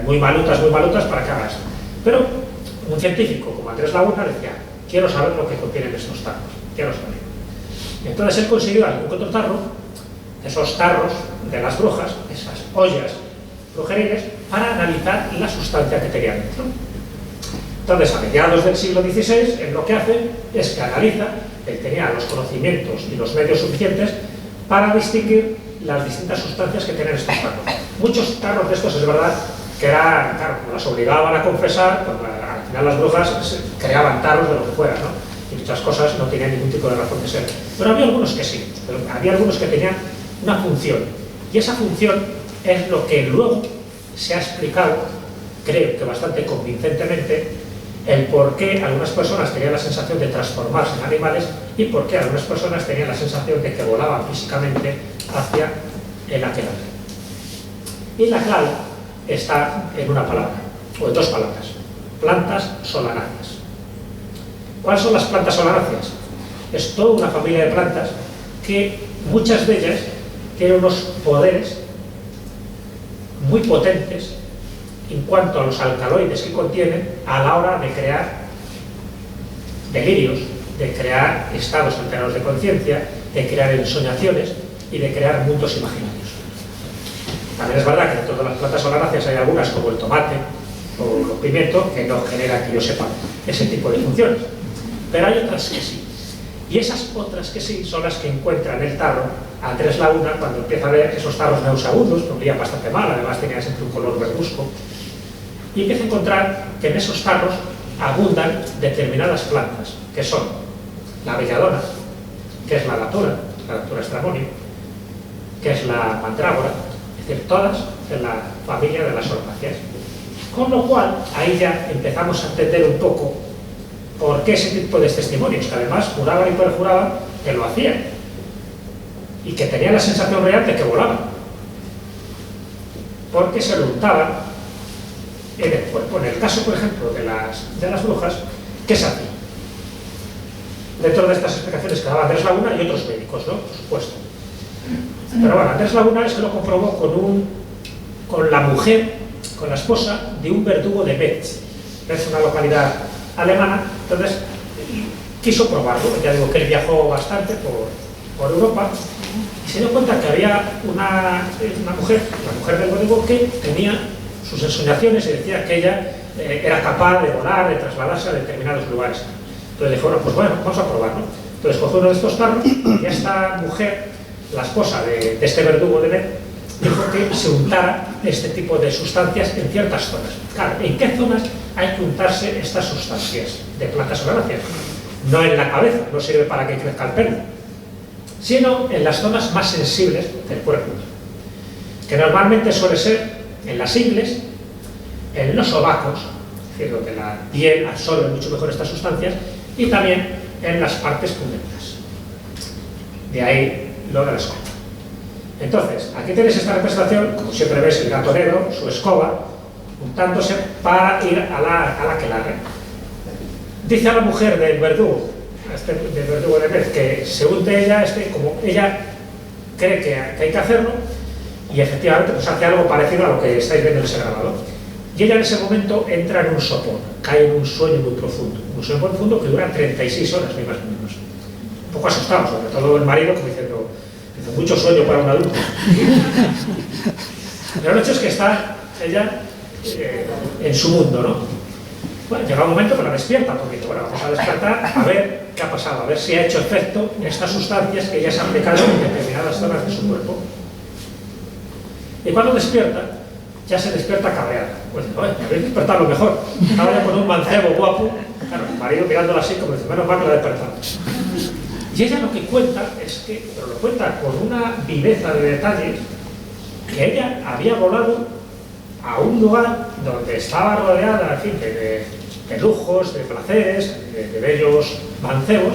muy malutas para que haga esto. Pero un científico como Andrés Laguna decía, quiero saber lo que contienen estos tarros, quiero saber. Y entonces él consiguió algún otro tarro, esos tarros de las brujas, esas ollas brujeriles, para analizar la sustancia que tenía dentro. Entonces, a mediados del siglo XVI, él lo que hace es que analiza, él tenía los conocimientos y los medios suficientes para distinguir las distintas sustancias que tenían estos tarros. Muchos tarros de estos es verdad que eran, claro, como las obligaban a confesar, pues, al final las brujas creaban tarros de lo que fuera, ¿no? Y muchas cosas no tenían ningún tipo de razón de ser. Pero había algunos que sí, pero había algunos que tenían una función. Y esa función es lo que luego se ha explicado, creo que bastante convincentemente, el por qué algunas personas tenían la sensación de transformarse en animales y por qué algunas personas tenían la sensación de que volaban físicamente hacia el aquelarre. Y la clave está en una palabra, o en dos palabras: plantas solanáceas. ¿Cuáles son las plantas solanáceas? Es toda una familia de plantas que muchas de ellas tienen unos poderes muy potentes en cuanto a los alcaloides que contienen a la hora de crear delirios, de crear estados alterados de conciencia, de crear ensoñaciones y de crear mundos imaginarios. También es verdad que dentro de las plantas solanáceas hay algunas, como el tomate o el pimiento, que no generan, que yo sepa, ese tipo de funciones. Pero hay otras que sí. Y esas otras que sí son las que encuentra en el tarro Andrés Laguna cuando empieza a ver esos tarros nauseabundos, que olían bastante mal, además tenían siempre un color verduzco, y empieza a encontrar que en esos tarros abundan determinadas plantas, que son la belladona, que es la datura estramonia, que es la mandrágora, es decir, todas de la familia de las ornáceas. Con lo cual, ahí ya empezamos a entender un poco por qué ese tipo de testimonios, que además juraban y perjuraban que lo hacían y que tenían la sensación real de que volaban, porque se lo untaban en el cuerpo. En el caso, por ejemplo, de las brujas, ¿qué se hacía? Dentro de estas explicaciones que daba Andrés Laguna y otros médicos, ¿no?, por supuesto. Pero bueno, Andrés Laguna es que lo comprobó con la mujer, con la esposa de un verdugo de Metz. Es una localidad alemana. Entonces quiso probarlo. Ya digo que él viajó bastante por Europa y se dio cuenta que había una mujer, la mujer del verdugo, que tenía sus ensoñaciones y decía que ella era capaz de volar, de trasladarse a determinados lugares. Entonces dijo, bueno, vamos a probarlo. Entonces cogió uno de estos tarros y esta mujer, la esposa de este verdugo de Metz, dijo que se untara este tipo de sustancias en ciertas zonas. Claro, ¿en qué zonas hay que untarse estas sustancias de plantas solanáceas? No en la cabeza, no sirve para que crezca el pelo, sino en las zonas más sensibles del cuerpo, que normalmente suele ser en las ingles, en los sobacos, es decir, donde la piel absorbe mucho mejor estas sustancias, y también en las partes pudendas. De ahí lo de la escoba. Entonces, aquí tenéis esta representación, como siempre ves, el gato negro, su escoba, untándose para ir a la aquelarre. Dice a la mujer del verdugo, del verdugo de Metz, que se unte ella, como ella cree que hay que hacerlo, y efectivamente pues hace algo parecido a lo que estáis viendo en ese grabado. Y ella en ese momento entra en un sopor, cae en un sueño muy profundo que dura 36 horas, ni más ni menos. poco asustado, sobre todo el marido, como diciendo, mucho sueño para un adulto. Pero el hecho es que está ella en su mundo, ¿no? Bueno, llega un momento que la despierta, porque bueno, vamos a despertar a ver qué ha pasado, a ver si ha hecho efecto estas sustancias que ya se han aplicado en determinadas zonas de su cuerpo. Y cuando despierta, ya se despierta cabreada. Pues oye, me habéis despertado lo mejor. Estaba ya con un mancebo guapo, claro, el marido mirándola así como dice, menos mal que la he despertado. Y ella lo que cuenta es que, pero lo cuenta con una viveza de detalles, que ella había volado a un lugar donde estaba rodeada, en fin, de lujos, de placeres, de bellos mancebos,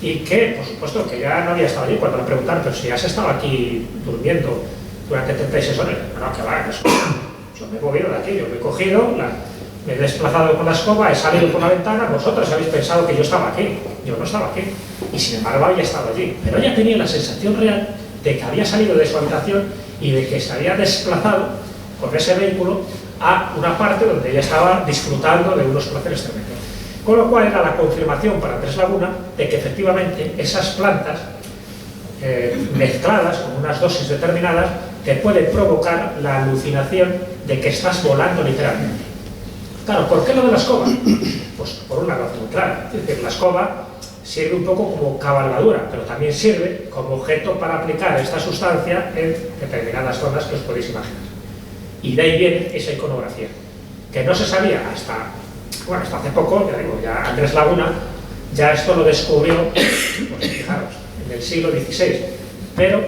y que, por supuesto, que ya no había estado allí. Cuando le preguntaron, pero si has estado aquí durmiendo durante 36 horas, no, que va, eso, yo me he movido de aquí, yo me he cogido, me he desplazado con la escoba, he salido por la ventana, vosotros habéis pensado que yo estaba aquí, yo no estaba aquí, y sin embargo había estado allí. Pero ella tenía la sensación real de que había salido de su habitación y de que se había desplazado con ese vehículo a una parte donde ella estaba disfrutando de unos placeres tremendos. Con lo cual era la confirmación para Andrés Laguna de que efectivamente esas plantas mezcladas con unas dosis determinadas te pueden provocar la alucinación de que estás volando literalmente. Claro, ¿por qué lo de la escoba? Pues por una razón muy clara. Es decir, la escoba sirve un poco como cabalgadura, pero también sirve como objeto para aplicar esta sustancia en determinadas zonas que os podéis imaginar. Y de ahí viene esa iconografía, que no se sabía hasta hace poco, ya digo, ya Andrés Laguna ya esto lo descubrió, pues fijaros, en el siglo XVI, pero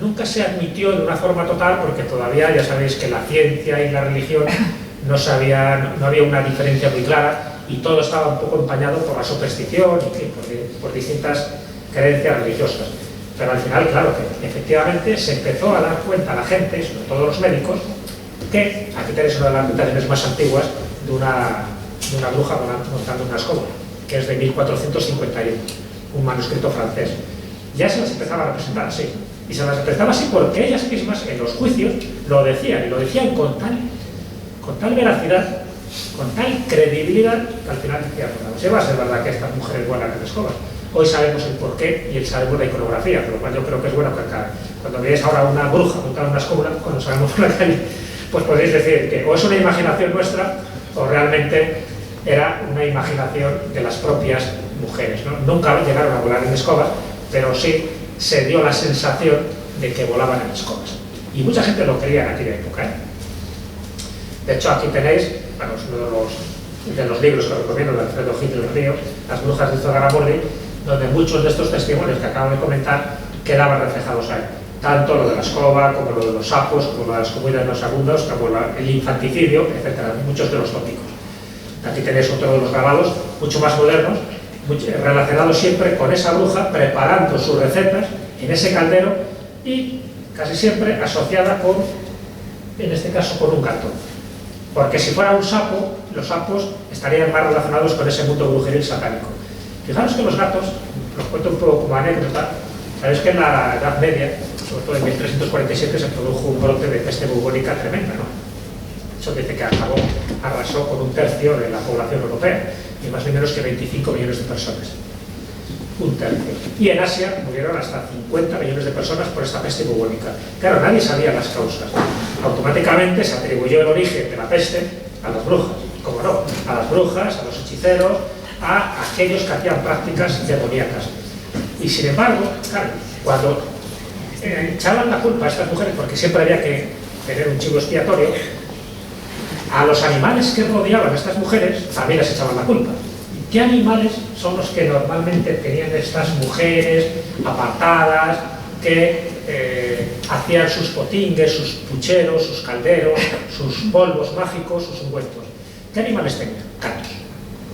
nunca se admitió de una forma total porque todavía ya sabéis que la ciencia y la religión no había una diferencia muy clara y todo estaba un poco empañado por la superstición y por distintas creencias religiosas. Pero al final, claro, que efectivamente se empezó a dar cuenta a la gente, sobre todo los médicos, que aquí tenéis una de las notaciones más antiguas de una bruja montando una escoba, que es de 1451, un manuscrito francés. Ya se las empezaba a representar así. Y se las representaba así porque ellas mismas en los juicios lo decían, y lo decían con tal veracidad, con tal credibilidad, que al final decían, pues no va a ser verdad que esta mujer es buena en escobas. Hoy sabemos el porqué y sabemos la iconografía, por lo cual yo creo que es bueno que cuando veáis ahora una bruja montada una escoba, cuando salgamos por la calle, pues podéis decir que o es una imaginación nuestra o realmente era una imaginación de las propias mujeres, ¿no? Nunca llegaron a volar en escobas, pero sí se dio la sensación de que volaban en escobas. Y mucha gente lo creía en aquella época, ¿eh? De hecho, aquí tenéis, bueno, es uno de los libros que os recomiendo, de Alfredo Gil del Río, Las brujas de Zugarramurdi, donde muchos de estos testimonios que acabo de comentar quedaban reflejados ahí. Tanto lo de la escoba, como lo de los sapos, como lo de las comunidades nauseabundas, como el infanticidio, etc. Muchos de los tópicos. Aquí tenéis otro de los grabados, mucho más modernos, relacionados siempre con esa bruja, preparando sus recetas en ese caldero y casi siempre asociada con, en este caso, con un gato. Porque si fuera un sapo, los sapos estarían más relacionados con ese mundo brujeril satánico. Fijaros que los gatos, los cuento un poco como anécdota, sabéis que en la Edad Media, sobre todo en 1347, se produjo un brote de peste bubónica tremenda, ¿no? Eso dice que arrasó con un tercio de la población europea, y más ni menos que 25 millones de personas. Un tercio. Y en Asia murieron hasta 50 millones de personas por esta peste bubónica. Claro, nadie sabía las causas. Automáticamente se atribuyó el origen de la peste a las brujas. ¿Cómo no? A las brujas, a los hechiceros, a aquellos que hacían prácticas demoníacas. Y sin embargo, claro, cuando echaban la culpa a estas mujeres, porque siempre había que tener un chivo expiatorio, a los animales que rodeaban a estas mujeres también les echaban la culpa. ¿Qué animales son los que normalmente tenían estas mujeres apartadas, que hacían sus potingues, sus pucheros, sus calderos, sus polvos mágicos, sus ungüentos? ¿Qué animales tenían? Gatos.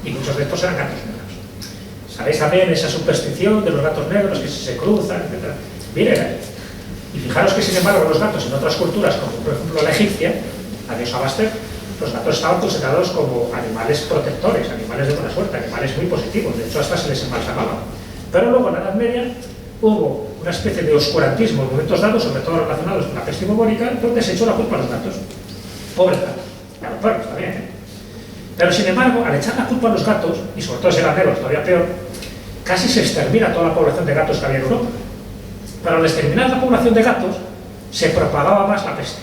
Y muchos de estos eran gatos negros. ¿Sabéis también esa superstición de los gatos negros que se cruzan, etc.? Miren ahí. Y fijaros que, sin embargo, los gatos en otras culturas, como por ejemplo la egipcia, la diosa Bastet, los gatos estaban considerados como animales protectores, animales de buena suerte, animales muy positivos. De hecho, hasta se les embalsamaba. Pero luego, en la Edad Media, hubo una especie de oscurantismo en momentos dados, sobre todo relacionados con la peste bubónica, donde se echó la culpa a los gatos. Pobres gatos. Y a los perros también, ¿eh? Pero, sin embargo, al echar la culpa a los gatos, y sobre todo si eran negros, todavía peor, casi se extermina toda la población de gatos que había en Europa. Pero al exterminar la población de gatos, se propagaba más la peste.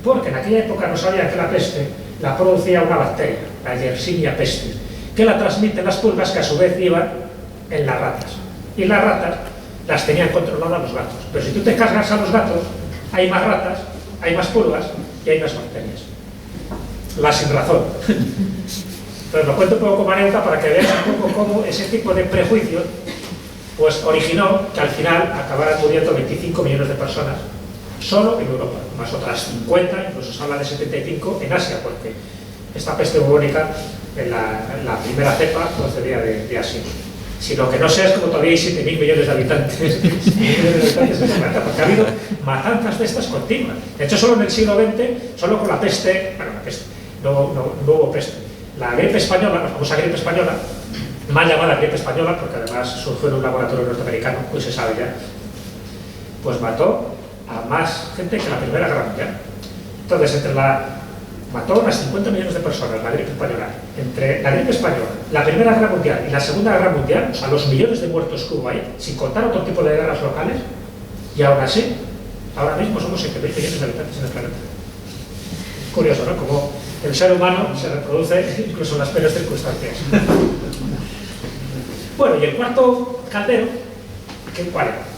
Porque en aquella época no sabían que la peste la producía una bacteria, la Yersinia pestis, que la transmiten las pulgas que a su vez iban en las ratas. Y las ratas las tenían controladas los gatos. Pero si tú te cargas a los gatos, hay más ratas, hay más pulgas y hay más bacterias. La sin razón. Pero lo cuento un poco como anécdota para que veas un poco cómo ese tipo de prejuicios pues originó que al final acabaran muriendo 25 millones de personas solo en Europa, más otras 50, incluso se habla de 75 en Asia, porque esta peste bubónica en la primera cepa procedía de Asia. Si lo que no sé es como todavía hay 7.000 millones de habitantes, 7.000 millones de habitantes en el planeta, porque ha habido matanzas de estas continuas. De hecho, solo en el siglo XX, solo con la peste, bueno, la peste, no hubo peste. La gripe española, la famosa gripe española, mal llamada gripe española, porque además surgió en un laboratorio norteamericano, pues se sabe ya, pues mató a más gente que la Primera Guerra Mundial. Entonces, mató a unas 50 millones de personas la gripe española. Entre la gripe española, la Primera Guerra Mundial y la Segunda Guerra Mundial, o sea, los millones de muertos que hubo ahí, sin contar otro tipo de guerras locales, y aún así, ahora mismo somos 7.000 millones de habitantes en el planeta. Curioso, ¿no? Como el ser humano se reproduce incluso en las peores circunstancias. Bueno, y el cuarto caldero, ¿cuál era?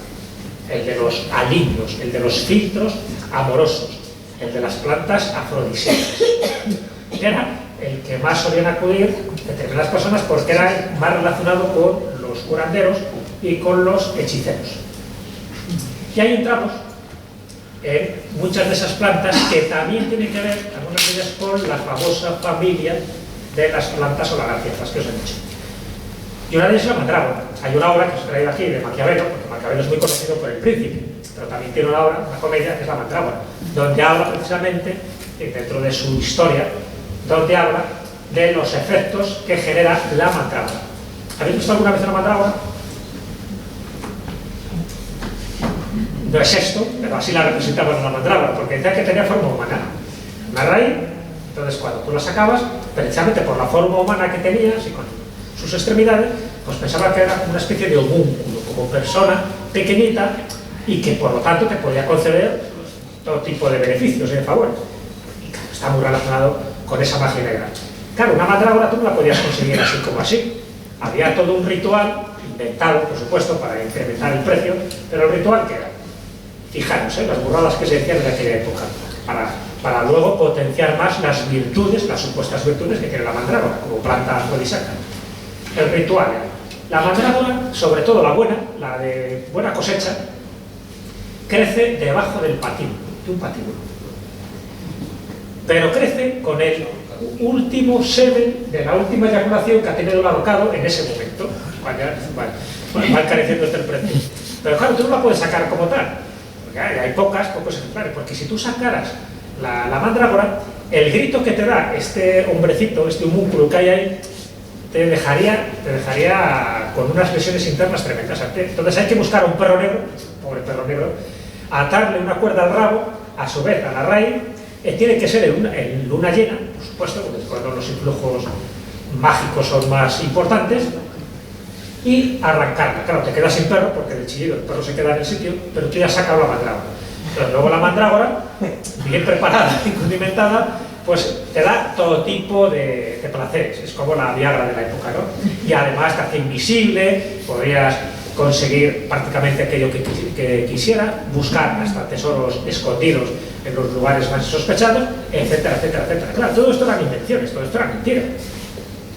El de los aliños, el de los filtros amorosos, el de las plantas afrodisíacas, que era el que más solían acudir determinadas personas porque era más relacionado con los curanderos y con los hechiceros. Y ahí entramos en muchas de esas plantas que también tienen que ver, algunas de ellas, con la famosa familia de las plantas olagarcias que os he dicho. Y una de ellas es la mandrágora. Hay una obra que os he traído aquí de Maquiavelo, porque Maquiavelo es muy conocido por El Príncipe, pero también tiene una obra, una comedia, que es La mandrágora, donde habla precisamente, dentro de su historia, donde habla de los efectos que genera la mandrágora. ¿Habéis visto alguna vez una mandrágora? No es esto, pero así la representamos en la mandrágora, porque decía que tenía forma humana. Una raíz, entonces cuando tú la sacabas, precisamente por la forma humana que tenía, así con sus extremidades, pues pensaba que era como una especie de homúnculo, como persona pequeñita y que por lo tanto te podía conceder todo tipo de beneficios y de favores. Y claro, está muy relacionado con esa magia negra. Claro, una mandrágora tú no la podías conseguir así como así. Había todo un ritual, inventado por supuesto para incrementar el precio, pero el ritual que era, fijaros, las burradas que se decían en aquella época, para luego potenciar más las virtudes, las supuestas virtudes que tiene la mandrágora, como planta afrodisíaca. El ritual era, la mandrágora, sobre todo la buena, la de buena cosecha, crece debajo del patíbulo, de un patíbulo. Pero crece con el último semen de la última eyaculación que ha tenido el ahorcado en ese momento. Va encareciendo el precio. Pero claro, tú no la puedes sacar como tal, porque hay pocos ejemplares, porque si tú sacaras la mandrágora, el grito que te da este hombrecito, este homúnculo que hay ahí, te dejaría con unas lesiones internas tremendas. Entonces hay que buscar a un perro negro, pobre perro negro, atarle una cuerda al rabo, a su vez a la raíz, tiene que ser en luna llena, por supuesto, porque es cuando los influjos mágicos son más importantes, y arrancarla. Claro, te quedas sin perro, porque del chillido el perro se queda en el sitio, pero tú ya has sacado la mandrágora. Entonces luego la mandrágora, bien preparada y condimentada, pues te da todo tipo de placeres. Es como la Viagra de la época, ¿no? Y además te hace invisible, podrías conseguir prácticamente aquello que quisiera, buscar hasta tesoros escondidos en los lugares más sospechados, etcétera, etcétera, etcétera. Claro, todo esto eran invenciones, todo esto era mentira.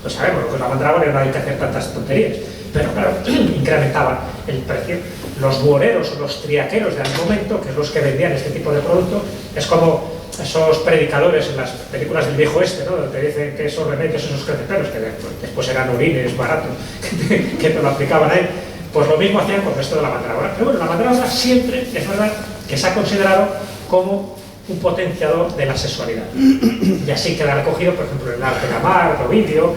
Pues sabemos lo que es la mandrágora y no hay que hacer tantas tonterías. Pero claro, incrementaba el precio. Los buhoreros o los triaqueros de aquel momento, que es los que vendían este tipo de producto, es como esos predicadores en las películas del viejo oeste, ¿no? Donde te dicen que esos remedios, esos creceperos, que después eran orines baratos, que te lo aplicaban a él, pues lo mismo hacían con esto de la mandrágora. Pero bueno, la mandrágora siempre, es verdad, que se ha considerado como un potenciador de la sexualidad. Y así queda recogido, por ejemplo, en el arte de Amar, Ovidio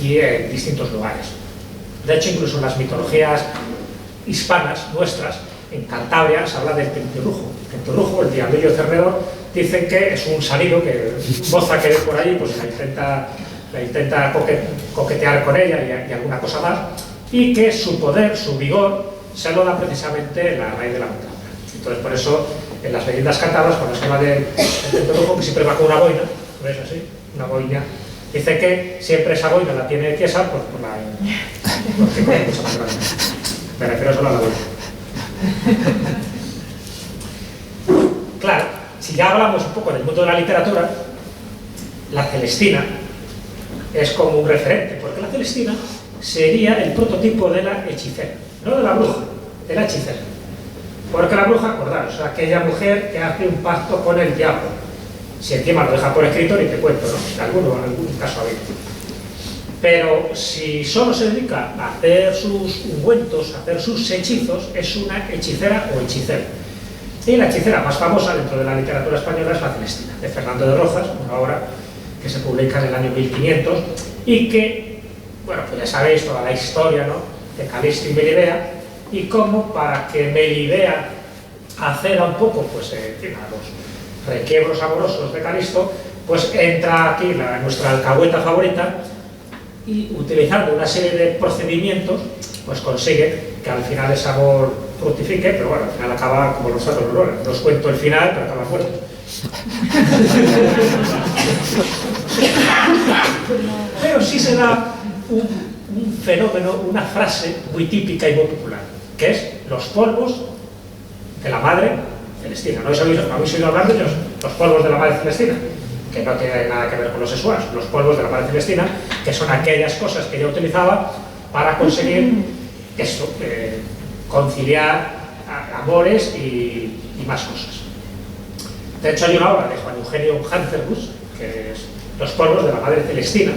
y en distintos lugares. De hecho, incluso en las mitologías hispanas nuestras, en Cantabria se habla del Tenterujo. El Tenterujo, el diablillo cernedor, dicen que es un salido que moza que ve por ahí, pues la intenta coquetear con ella y alguna cosa más, y que su poder, su vigor, se lo da precisamente la raíz de la montaña. Entonces, por eso, en las leyendas cántabras, cuando se habla del brujo, que siempre va con una boina, ¿ves así? Una boina. Dice que siempre esa boina la tiene tiesa porque coge mucha más grande. Me refiero solo a la boina. Claro, si ya hablamos un poco del mundo de la literatura, la Celestina es como un referente, porque la Celestina sería el prototipo de la hechicera, no de la bruja, de la hechicera. Porque la bruja, acordaros, aquella mujer que hace un pacto con el diablo. Si encima lo deja por escrito, ni te cuento, ¿no? Algún caso ha habido. Pero si solo se dedica a hacer sus ungüentos, a hacer sus hechizos, es una hechicera o hechicero. Y la hechicera más famosa dentro de la literatura española es la Celestina, de Fernando de Rozas, una obra que se publica en el año 1500 y que, bueno, pues ya sabéis toda la historia, ¿no?, de Calisto y Melibea, y cómo para que Melibea acceda un poco, pues, a los requiebros amorosos de Calisto, pues entra aquí nuestra alcahueta favorita y, utilizando una serie de procedimientos, pues consigue que al final ese amor fructifique, pero bueno, al final acaba como los otros Aurora. No os cuento el final, pero acaba muerto. Pero sí se da un fenómeno, una frase muy típica y muy popular, que es los polvos de la madre Celestina. ¿No habéis oído hablar de ellos? Los polvos de la madre Celestina, que no tiene nada que ver con los sexuales. Los polvos de la madre Celestina, que son aquellas cosas que ella utilizaba para conseguir esto, conciliar amores y más cosas. De hecho, hay una obra de Juan Eugenio Hanzerbus, que es Los polvos de la madre Celestina.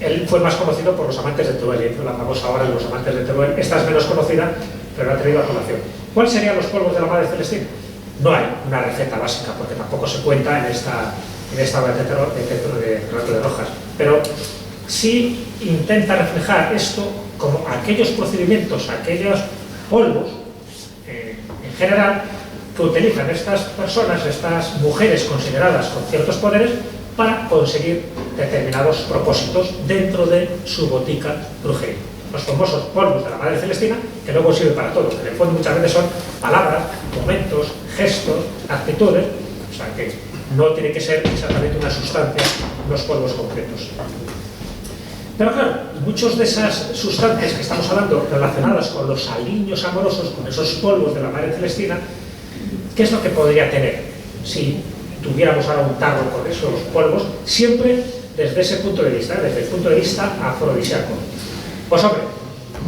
Él fue más conocido por Los amantes de Teruel, y la famosa obra de Los amantes de Teruel. Esta es menos conocida, pero ha tenido a colación. ¿Cuáles serían los polvos de la madre Celestina? No hay una receta básica, porque tampoco se cuenta en esta obra de Fernando de Rozas, pero sí intenta reflejar esto como aquellos procedimientos, aquellos polvos, en general, que utilizan estas personas, estas mujeres consideradas con ciertos poderes, para conseguir determinados propósitos dentro de su botica brujeril. Los famosos polvos de la madre Celestina, que luego sirven para todo, que en el fondo muchas veces son palabras, momentos, gestos, actitudes, o sea que no tiene que ser exactamente una sustancia los polvos concretos. Pero claro, muchas de esas sustancias que estamos hablando relacionadas con los aliños amorosos, con esos polvos de la madre Celestina, ¿qué es lo que podría tener si tuviéramos ahora un tarro con esos polvos? Siempre desde ese punto de vista, desde el punto de vista afrodisíaco. Pues hombre,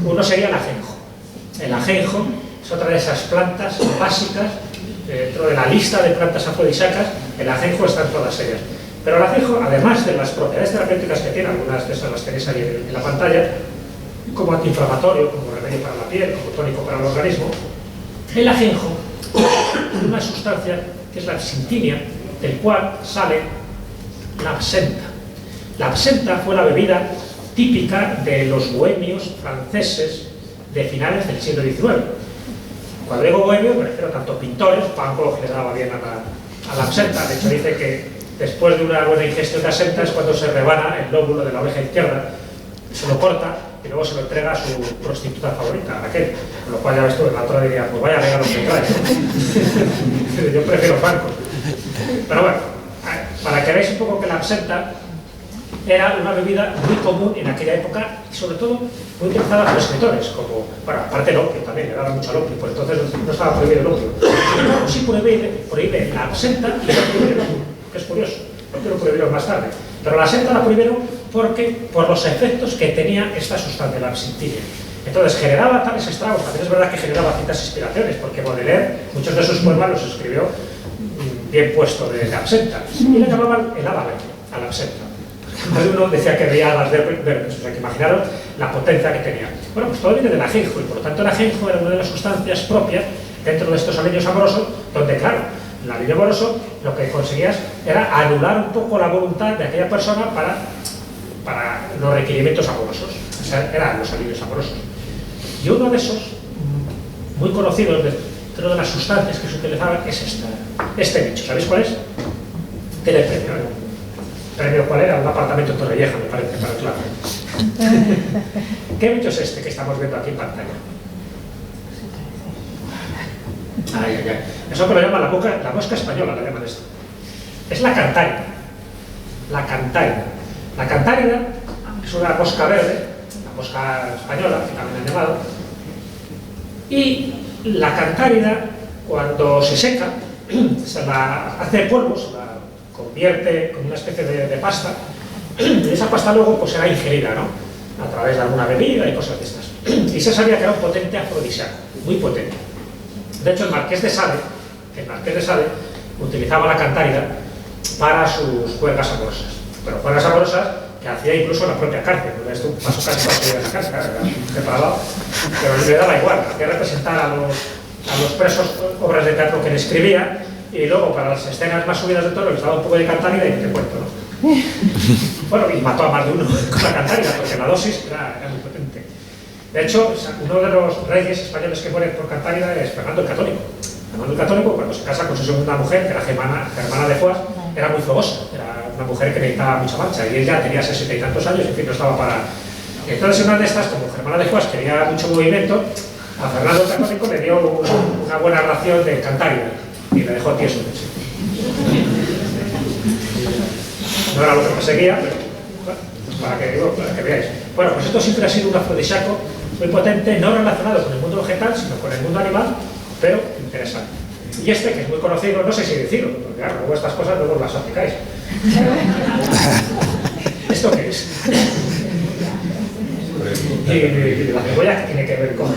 uno sería el ajenjo. El ajenjo es otra de esas plantas básicas, dentro de la lista de plantas afrodisíacas, el ajenjo está en todas ellas. Pero el ajenjo, además de las propiedades terapéuticas que tiene, algunas de esas las tenéis ahí en la pantalla, como antiinflamatorio, como remedio para la piel, como tónico para el organismo, el ajenjo es una sustancia que es la absintinia, del cual sale la absenta. La absenta fue la bebida típica de los bohemios franceses de finales del siglo XIX. Cuando digo bohemio, me refiero a tanto pintores, Van Gogh le daba bien a la absenta. De hecho, dice que después de una buena ingestión de absenta es cuando se rebana el lóbulo de la oreja izquierda, se lo corta y luego se lo entrega a su prostituta favorita, a Raquel. Con lo cual ya ves tú, la otra diría, pues vaya regalo que trae. Yo prefiero bancos. Pero bueno, para que veáis un poco que la absenta era una bebida muy común en aquella época y sobre todo muy utilizada por escritores, como, bueno, aparte el opio también, le daba mucho al opio, por entonces no estaba prohibido el opio. Pero sí prohíbe la absenta y la prohíbe el opio, que es curioso, porque lo prohibieron más tarde. Pero la absenta la prohibieron por los efectos que tenía esta sustancia, la absintinia. Entonces generaba tales estragos, también es verdad que generaba ciertas inspiraciones, porque Baudelaire, muchos de sus poemas los escribió bien puesto de absenta, y le llamaban el hada verde a la absenta. Más de uno decía que veía alas verdes, o sea que imaginaron la potencia que tenía. Bueno, pues todo viene del ajenjo, y por lo tanto el ajenjo era una de las sustancias propias dentro de estos aliños amorosos, donde claro, el aliño amoroso lo que conseguías era anular un poco la voluntad de aquella persona para los requerimientos amorosos. O sea, eran los aliños amorosos. Y uno de esos, muy conocidos dentro de las sustancias que se utilizaban, es este bicho. ¿Sabéis cuál es? Telepremio. ¿Premio cuál era? Un apartamento en Torrevieja, me parece, para el clave. ¿Qué bicho es este que estamos viendo aquí en pantalla? Ay, ay, ay. Eso que lo llaman la mosca española, la llaman esto. Es la cantárida. La cantárida. La cantárida es una mosca verde, la mosca española, que también han llamado. Y la cantárida, cuando se seca, se la hace polvo, se la convierte en una especie de pasta, y esa pasta luego pues será ingerida, ¿no? A través de alguna bebida y cosas de estas. Y se sabía que era un potente afrodisíaco, muy potente. De hecho, el Marqués de Sade utilizaba la cantárida para sus juergas amorosas. Pero juergas amorosas que hacía incluso en la propia cárcel. Esto pasó casi para salir de la cárcel, era separado, pero le daba igual. Hacía representar a los presos obras de teatro que le escribía, y luego para las escenas más subidas de tono les daba un poco de cantárida y te cuento, ¿no? Bueno, y mató a más de uno con la cantárida, porque la dosis era muy potente. De hecho, uno de los reyes españoles que muere por cantárida es Fernando el Católico. Fernando el Católico, cuando se casa con su segunda mujer, que era Germana de Foix, era muy fogosa, era una mujer que necesitaba mucha marcha, y él ya tenía 60 y tantos años, en fin, no estaba para... Entonces, una de estas, como Germana de Foix quería mucho movimiento, a Fernando el Católico le dio una buena ración de cantárida, y le dejó tieso. No era lo que perseguía, pero bueno, para que veáis. Bueno, pues esto siempre ha sido un afrodisíaco muy potente, no relacionado con el mundo vegetal, sino con el mundo animal, pero interesante. Y este, que es muy conocido, no sé si decirlo, porque claro, luego estas cosas luego las aplicáis. ¿Esto qué es? Y la cebolla, que tiene que ver con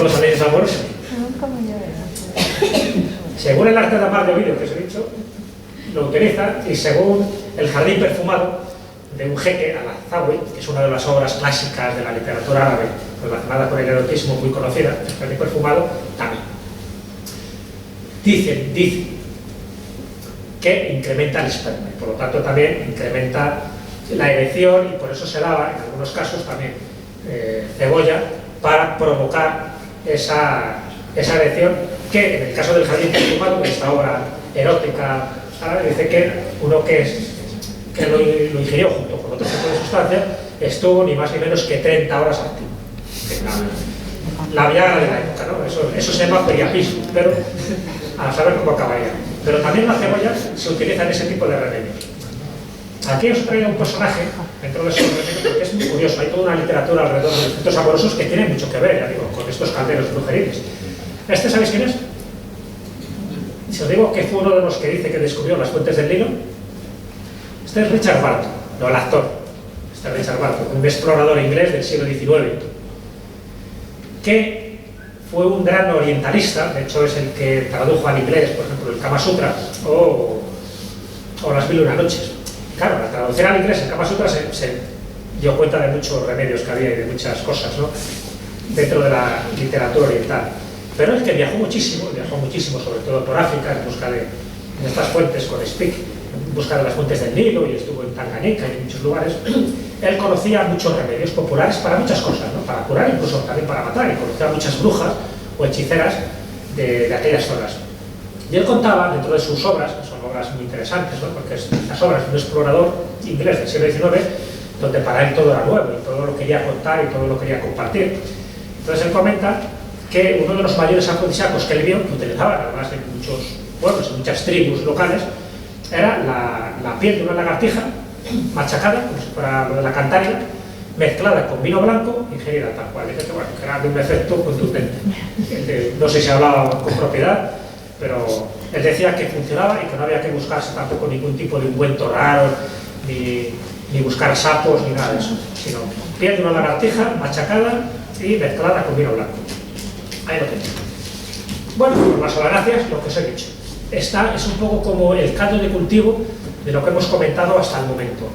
los anillos amorosos. Según el arte de Amar de Ovidio, que os he dicho, lo utiliza, y según el jardín perfumado de un jeque, Al-Azawi, que es una de las obras clásicas de la literatura árabe relacionada con el erotismo muy conocida, el jardín perfumado, también. Dice que incrementa el esperma, y por lo tanto también incrementa la erección, y por eso se daba, en algunos casos también, cebolla, para provocar esa erección, que en el caso del jardín perfumado, de esta obra erótica árabe, dice que uno que lo ingirió junto con otro tipo de sustancias, estuvo ni más ni menos que 30 horas activo. La Viagra de la época, ¿no? Eso se llama priapismo, pero a saber cómo acabaría. Pero también la cebolla se utiliza en ese tipo de remedios. Aquí os traigo un personaje dentro de esos remedios, porque es muy curioso. Hay toda una literatura alrededor de los efectos amorosos que tienen mucho que ver, ya digo, con estos calderos brujeriles. ¿Este sabéis quién es? Si os digo que fue uno de los que dice que descubrió las fuentes del Nilo, este es Richard Barton, no el actor. Este es Richard Barton, un explorador inglés del siglo XIX, que fue un gran orientalista. De hecho es el que tradujo al inglés, por ejemplo, el Kama Sutra o las 1001 noches. Claro, al traducir al inglés el Kama Sutra se dio cuenta de muchos remedios que había y de muchas cosas, ¿no?, dentro de la literatura oriental. Pero el que viajó muchísimo, sobre todo por África, en busca de estas fuentes con Speke, en busca de las fuentes del Nilo, y estuvo en Tanganica y en muchos lugares. Él conocía muchos remedios populares para muchas cosas, ¿no?, para curar, incluso también para matar, y conocía muchas brujas o hechiceras de aquellas zonas. Y él contaba, dentro de sus obras, que son obras muy interesantes, ¿no?, porque es las obras de un explorador inglés del siglo XIX, donde para él todo era nuevo, y todo lo quería contar y todo lo quería compartir. Entonces él comenta que uno de los mayores afrodisíacos que él vio, que utilizaban además en muchos pueblos, en muchas tribus locales, era la piel de una lagartija machacada, como si fuera lo de la cantárida, mezclada con vino blanco, ingerida tal cual. Dice que, bueno, que era de un efecto contundente. No sé si hablaba con propiedad, pero él decía que funcionaba y que no había que buscarse tampoco ningún tipo de ungüento raro, ni buscar sapos, ni nada de eso, sino piel de una lagartija machacada y mezclada con vino blanco. Ahí lo tenéis. Bueno, por las solanacias, lo que os he dicho. Esta es un poco como el caldo de cultivo de lo que hemos comentado hasta el momento.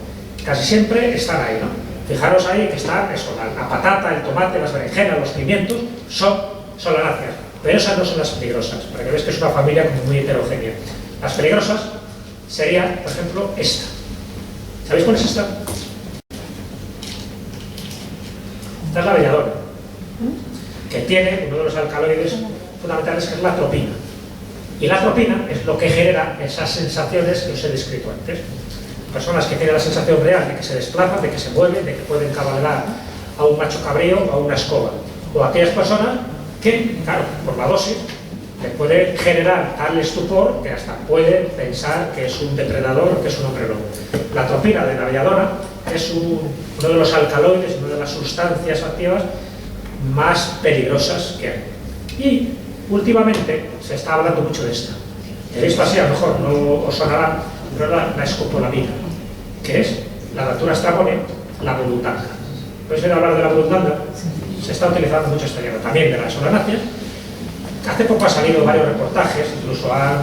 Casi siempre están ahí, ¿no? Fijaros ahí que están eso, la patata, el tomate, las berenjenas, los pimientos, son solanáceas. Pero esas no son las peligrosas, para que veáis que es una familia como muy heterogénea. Las peligrosas serían, por ejemplo, esta. ¿Sabéis cuál es esta? Esta es la belladona, que tiene uno de los alcaloides fundamentales, que es la atropina. Y la atropina es lo que genera esas sensaciones que os he descrito antes. personas que tienen la sensación real de que se desplazan, de que se mueven, de que pueden cabalgar a un macho cabrío o a una escoba. O aquellas personas que, claro, por la dosis, le puede generar tal estupor que hasta puede pensar que es un depredador o que es un hombre lobo. La atropina de la belladona es uno de los alcaloides, una de las sustancias activas más peligrosas que hay. Y últimamente se está hablando mucho de esta. He visto así, a lo mejor no os sonará, pero la escopolamina, que es la Datura stramonium, la burundanga. ¿Podéis oír hablar de la burundanga? Se está utilizando mucho este hierro, también de las solanáceas. Hace poco ha salido varios reportajes, incluso han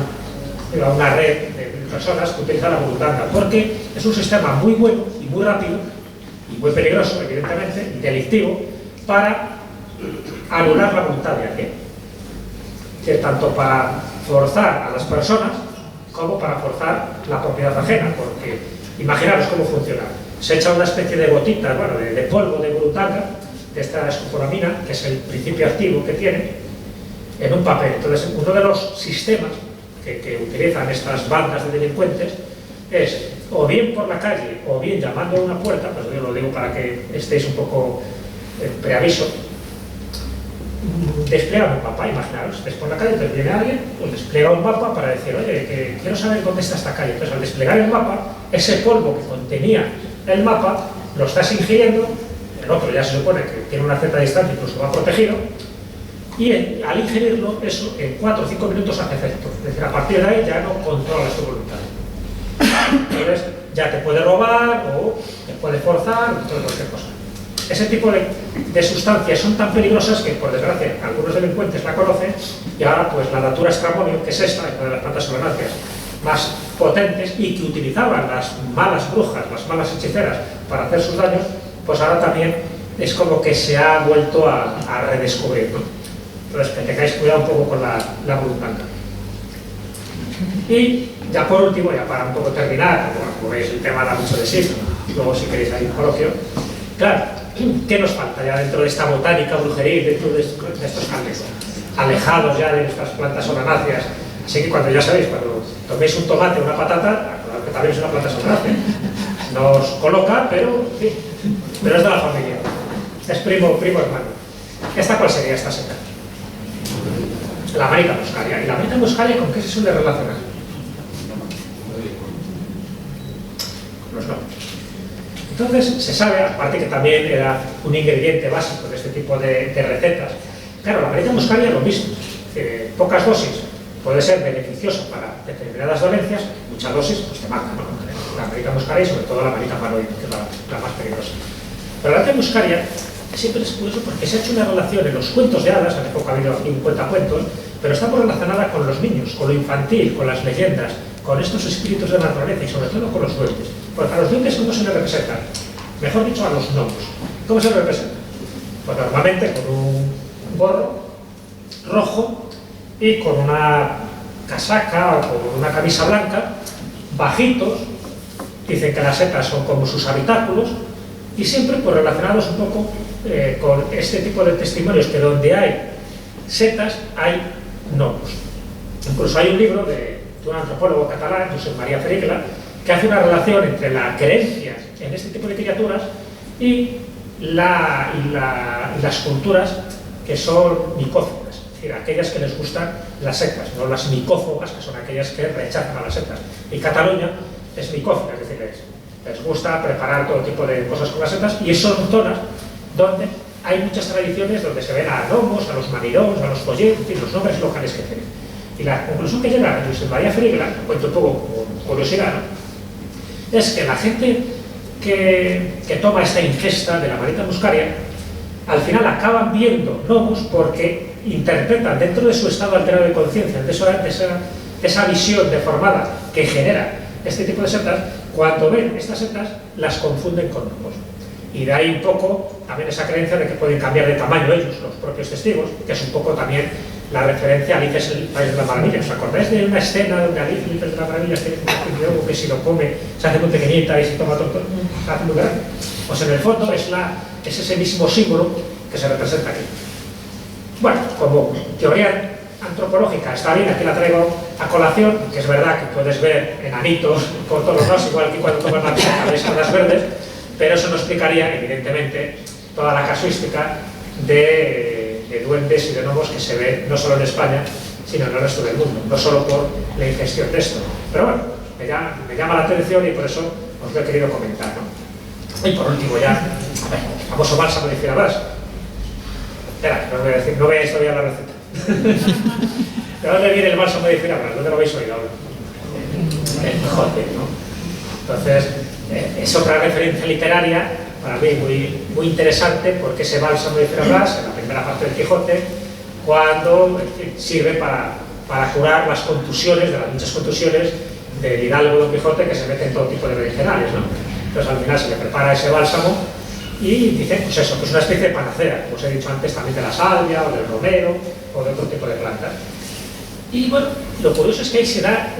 ido a una red de personas que utilizan la burundanga, porque es un sistema muy bueno y muy rápido, y muy peligroso, evidentemente, y delictivo, para anular la voluntad de alguien. Que tanto para forzar a las personas como para forzar la propiedad ajena, porque imaginaros cómo funciona. Se echa una especie de gotita, bueno, de polvo de burundanga, de esta escopolamina, que es el principio activo que tiene, en un papel. Entonces, uno de los sistemas que utilizan estas bandas de delincuentes es, o bien por la calle, o bien llamando a una puerta, pues yo lo digo para que estéis un poco preaviso, despliega un mapa, imaginaros, después por la calle te viene alguien, pues despliega un mapa para decir, oye, que quiero saber dónde está esta calle. Entonces, al desplegar el mapa, ese polvo que contenía el mapa, lo estás ingiriendo, el otro ya se supone que tiene una cierta distancia, incluso va protegido, y al ingerirlo, eso en 4 o 5 minutos hace efecto. Es decir, a partir de ahí ya no controlas tu voluntad. Entonces, ya te puede robar o te puede forzar, o cualquier cosa. Ese tipo de sustancias son tan peligrosas que, por desgracia, algunos delincuentes la conocen y ahora, pues, la Datura stramonium, que es esta, una de las plantas solanáceas más potentes y que utilizaban las malas brujas, las malas hechiceras para hacer sus daños, pues ahora también es como que se ha vuelto a redescubrir, ¿no? Entonces, que tengáis cuidado un poco con la burundanga. Y ya por último, ya para un poco terminar, como veis el tema da mucho de sí, luego si queréis hay un coloquio, claro, ¿qué nos falta ya dentro de esta botánica brujeril, dentro de estos campos, alejados ya de nuestras plantas solanáceas? Así que cuando ya sabéis, cuando toméis un tomate o una patata, que también es una planta solanácea, no os coloca, pero, sí, pero es de la familia, es primo hermano. ¿Esta cuál sería esta seta? La Amanita muscaria. ¿Y la Amanita muscaria con qué se suele relacionar? Con los gnomos. Entonces, se sabe, aparte que también era un ingrediente básico de este tipo de recetas. Claro, la Amanita muscaria es lo mismo. Pocas dosis puede ser beneficiosa para determinadas dolencias, muchas dosis pues te mata, ¿no? La Amanita muscaria y sobre todo la Amanita phalloide, que es la más peligrosa. Pero la Amanita muscaria siempre es curioso porque se ha hecho una relación en los cuentos de hadas, hace poco ha habido 50 cuentos, pero está muy relacionada con los niños, con lo infantil, con las leyendas, con estos espíritus de la naturaleza y sobre todo con los duendes. Porque a los duendes, ¿cómo se les representa? Mejor dicho, a los gnomos. ¿Cómo se les representa? Pues normalmente con un gorro rojo y con una casaca o con una camisa blanca, bajitos, dicen que las setas son como sus habitáculos, y siempre pues, relacionados un poco con este tipo de testimonios, que donde hay setas hay gnomos. Incluso hay un libro de un antropólogo catalán, Josep María Ferrigla, que hace una relación entre la creencia en este tipo de criaturas y las culturas que son micófagas, es decir, aquellas que les gustan las setas, no las micófagas, que son aquellas que rechazan a las setas. Y Cataluña es micófaga, es decir, les gusta preparar todo tipo de cosas con las setas, y son zonas donde hay muchas tradiciones donde se ven a gnomos, a los manirons, a los folletos, en fin, los nombres locales que tienen. Y la conclusión que llega a Josep María Ferrigla, cuento un poco como curiosidad, ¿no? Es que la gente que toma esta ingesta de la Amanita muscaria, al final acaban viendo gnomos porque interpretan dentro de su estado alterado de conciencia, de esa visión deformada que genera este tipo de setas, cuando ven estas setas las confunden con gnomos. Y de ahí un poco también esa creencia de que pueden cambiar de tamaño ellos, los propios testigos, que es un poco también la referencia a Alicia en el País de las Maravillas. ¿Os acordáis de una escena donde Alicia en el País de las Maravillas tiene un lobo que si lo come se hace muy pequeñita y si toma todo se hace muy grande? Pues en el fondo es ese mismo símbolo que se representa aquí. Bueno, como teoría antropológica está bien, aquí la traigo a colación, que es verdad que puedes ver enanitos por todos lados, igual que cuando tomas la pizza ves alas verdes, pero eso no explicaría, evidentemente, toda la casuística de duendes y de gnomos que se ve no solo en España, sino en el resto del mundo, no solo por la ingestión de esto. Pero bueno, me llama la atención y por eso os lo he querido comentar, ¿no? Y por último ya, el famoso bálsamo de Fierabras. Espera, no os voy a decir, no veáis todavía la receta. ¿De dónde viene el bálsamo de Fierabras? ¿Dónde lo habéis oído ahora? El Quijote, ¿no? Entonces, es otra referencia literaria para mí muy interesante, porque ese bálsamo de Fierabras, en la primera parte del Quijote, cuando sirve para curar las contusiones, de las muchas contusiones del hidalgo Don Quijote, que se mete en todo tipo de berenjenales, ¿no? Entonces al final se le prepara ese bálsamo y dice, pues eso, que es una especie de panacea, como os he dicho antes, también de la salvia o del romero o de otro tipo de plantas. Y bueno, lo curioso es que ahí se da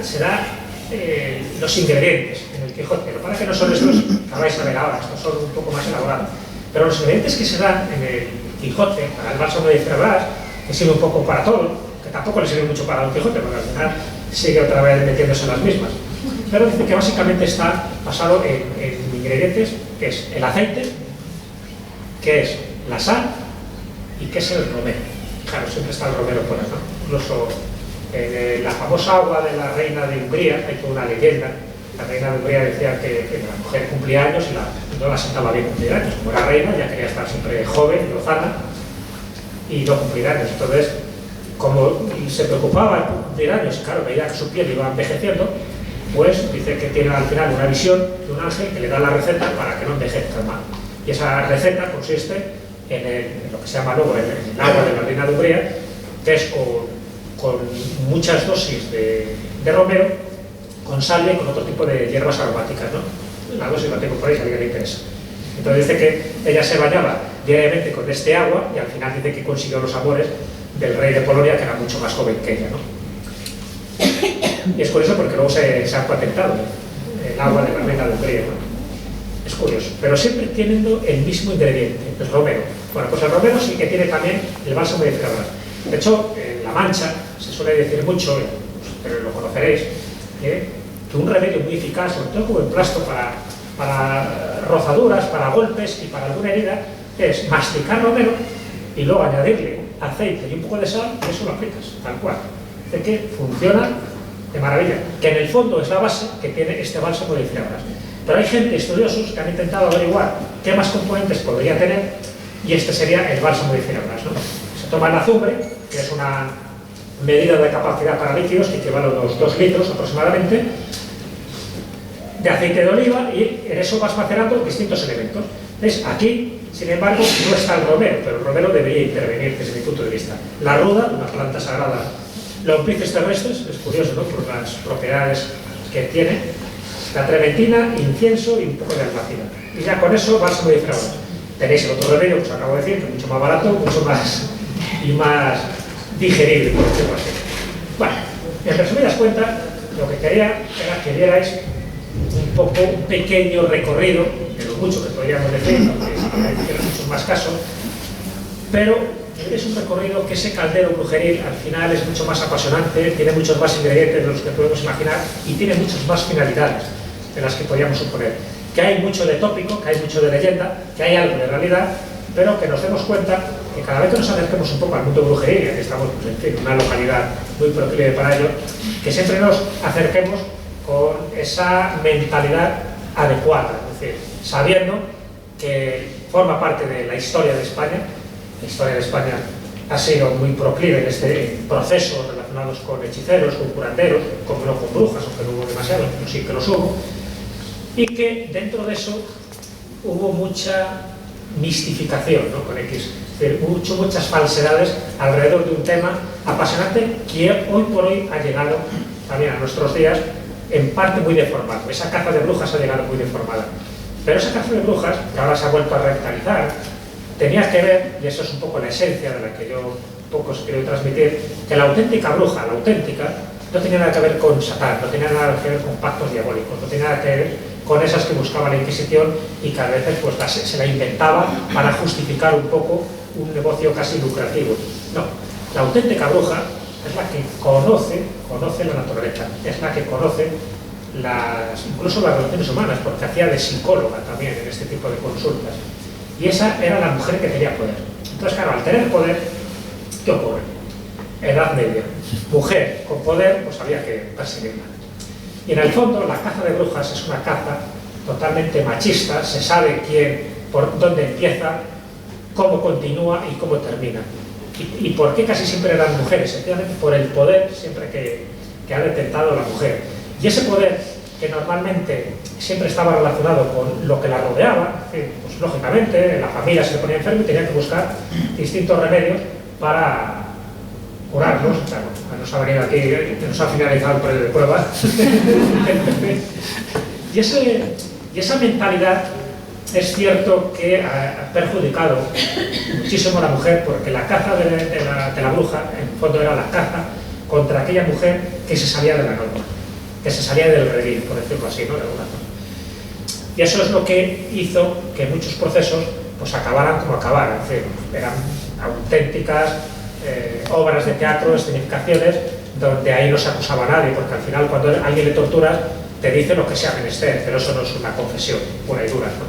los ingredientes en el Quijote. Lo que pasa es que no son estos que vais a ver ahora, estos son un poco más elaborados. Pero los ingredientes que se dan en el Quijote, para el bálsamo de Fierabras, que sirve un poco para todo, que tampoco le sirve mucho para Don Quijote, porque al final sigue otra vez metiéndose en las mismas. Pero dice que básicamente está basado en ingredientes, que es el aceite, que es la sal y que es el romero. Claro, siempre está el romero por ahí, ¿no? Incluso en la famosa agua de la reina de Hungría, hay toda una leyenda. La reina de Hungría decía que la mujer cumplía años y no la sentaba bien cumplir años. Como era reina, ya quería estar siempre joven, lozana, y no cumplir años. Entonces, como se preocupaba por cumplir años, claro, veía que su piel iba envejeciendo, pues dice que tiene al final una visión de un ángel que le da la receta para que no envejezca mal. Y esa receta consiste en lo que se llama luego el agua de la reina de Hungría, que es con muchas dosis de romero, con salvia y con otro tipo de hierbas aromáticas, ¿no? La dosis la tengo por ahí si a alguien le interesa. Entonces dice que ella se bañaba diariamente con este agua y al final dice que consiguió los amores del rey de Polonia, que era mucho más joven que ella, ¿no? Y es curioso porque luego se ha patentado el agua de la reina de Hungría, ¿no? Es curioso, pero siempre teniendo el mismo ingrediente, el romero. Bueno, pues el romero sí que tiene también el bálsamo de Fierabras. De hecho, en La Mancha se suele decir mucho, pero lo conoceréis, que un remedio muy eficaz, sobre todo como emplasto para rozaduras, para golpes y para alguna herida, es masticar romero y luego añadirle aceite y un poco de sal, y eso lo aplicas, tal cual. De que funciona de maravilla, que en el fondo es la base que tiene este bálsamo de Fierabras. Pero hay gente, estudiosos, que han intentado averiguar qué más componentes podría tener, y este sería el bálsamo de Fierabras, ¿no? Se toma la azufre, que es una medida de capacidad para líquidos que equivale a unos 2 litros aproximadamente, de aceite de oliva, y en eso vas macerando distintos elementos. ¿Ves? Aquí, sin embargo, no está el romero, pero el romero debería intervenir desde mi punto de vista. La ruda, una planta sagrada, lombrices terrestres, es curioso, ¿no?, por las propiedades que tiene, la trementina, incienso y un poco de almacina. Y ya con eso bálsamo de Fierabras. Tenéis el otro remedio, que os acabo de decir, que es mucho más barato, mucho más digerible, por decirlo así. Bueno, en resumidas cuentas, lo que quería era que vierais un pequeño recorrido, de lo mucho que podríamos decir, porque hay muchos más casos, pero es un recorrido que ese caldero brujeril al final es mucho más apasionante, tiene muchos más ingredientes de los que podemos imaginar y tiene muchas más finalidades de las que podríamos suponer. Que hay mucho de tópico, que hay mucho de leyenda, que hay algo de realidad, pero que nos demos cuenta que cada vez que nos acerquemos un poco al mundo brujería, ya que estamos pues, en fin, una localidad muy proclive para ello, que siempre nos acerquemos con esa mentalidad adecuada, es decir, sabiendo que forma parte de la historia de España. La historia de España ha sido muy proclive en este proceso relacionados con hechiceros, con curanderos, como no con brujas, aunque no hubo demasiados, pero sí que los hubo, y que dentro de eso hubo mucha mistificación, ¿no?, con X, es decir, muchas falsedades alrededor de un tema apasionante que hoy por hoy ha llegado también a nuestros días en parte muy deformado. Esa caza de brujas ha llegado muy deformada, pero esa caza de brujas, que ahora se ha vuelto a revitalizar, tenía que ver, y eso es un poco la esencia de la que yo un poco os quiero transmitir, que la auténtica bruja, la auténtica, no tenía nada que ver con Satán, no tenía nada que ver con pactos diabólicos, no tenía nada que ver con esas que buscaba la Inquisición y que a veces pues, se la inventaba para justificar un poco un negocio casi lucrativo. No, la auténtica bruja es la que conoce la naturaleza, es la que conoce incluso las relaciones humanas, porque hacía de psicóloga también en este tipo de consultas. Y esa era la mujer que tenía poder. Entonces, claro, al tener poder, ¿qué ocurre? Edad media. Mujer con poder, pues había que perseguirla. Y en el fondo, la caza de brujas es una caza totalmente machista, se sabe por dónde empieza, cómo continúa y cómo termina. ¿Y por qué casi siempre eran mujeres? Sencillamente por el poder siempre que ha detentado la mujer. Y ese poder, que normalmente siempre estaba relacionado con lo que la rodeaba, pues lógicamente la familia se le ponía enferma y tenía que buscar distintos remedios para curarlos. Claro, nos ha venido aquí, nos ha finalizado el periodo de prueba. y esa mentalidad es cierto que ha perjudicado muchísimo a la mujer, porque la caza de la bruja, en el fondo, era la caza contra aquella mujer que se salía de la norma, que se salía del redil, por decirlo así, ¿no? De alguna forma. Y eso es lo que hizo que muchos procesos pues acabaran como acabaran. Es decir, eran auténticas obras de teatro, escenificaciones, donde ahí no se acusaba a nadie, porque al final cuando a alguien le torturas te dice lo que sea menester, pero eso no es una confesión pura y dura, ¿no?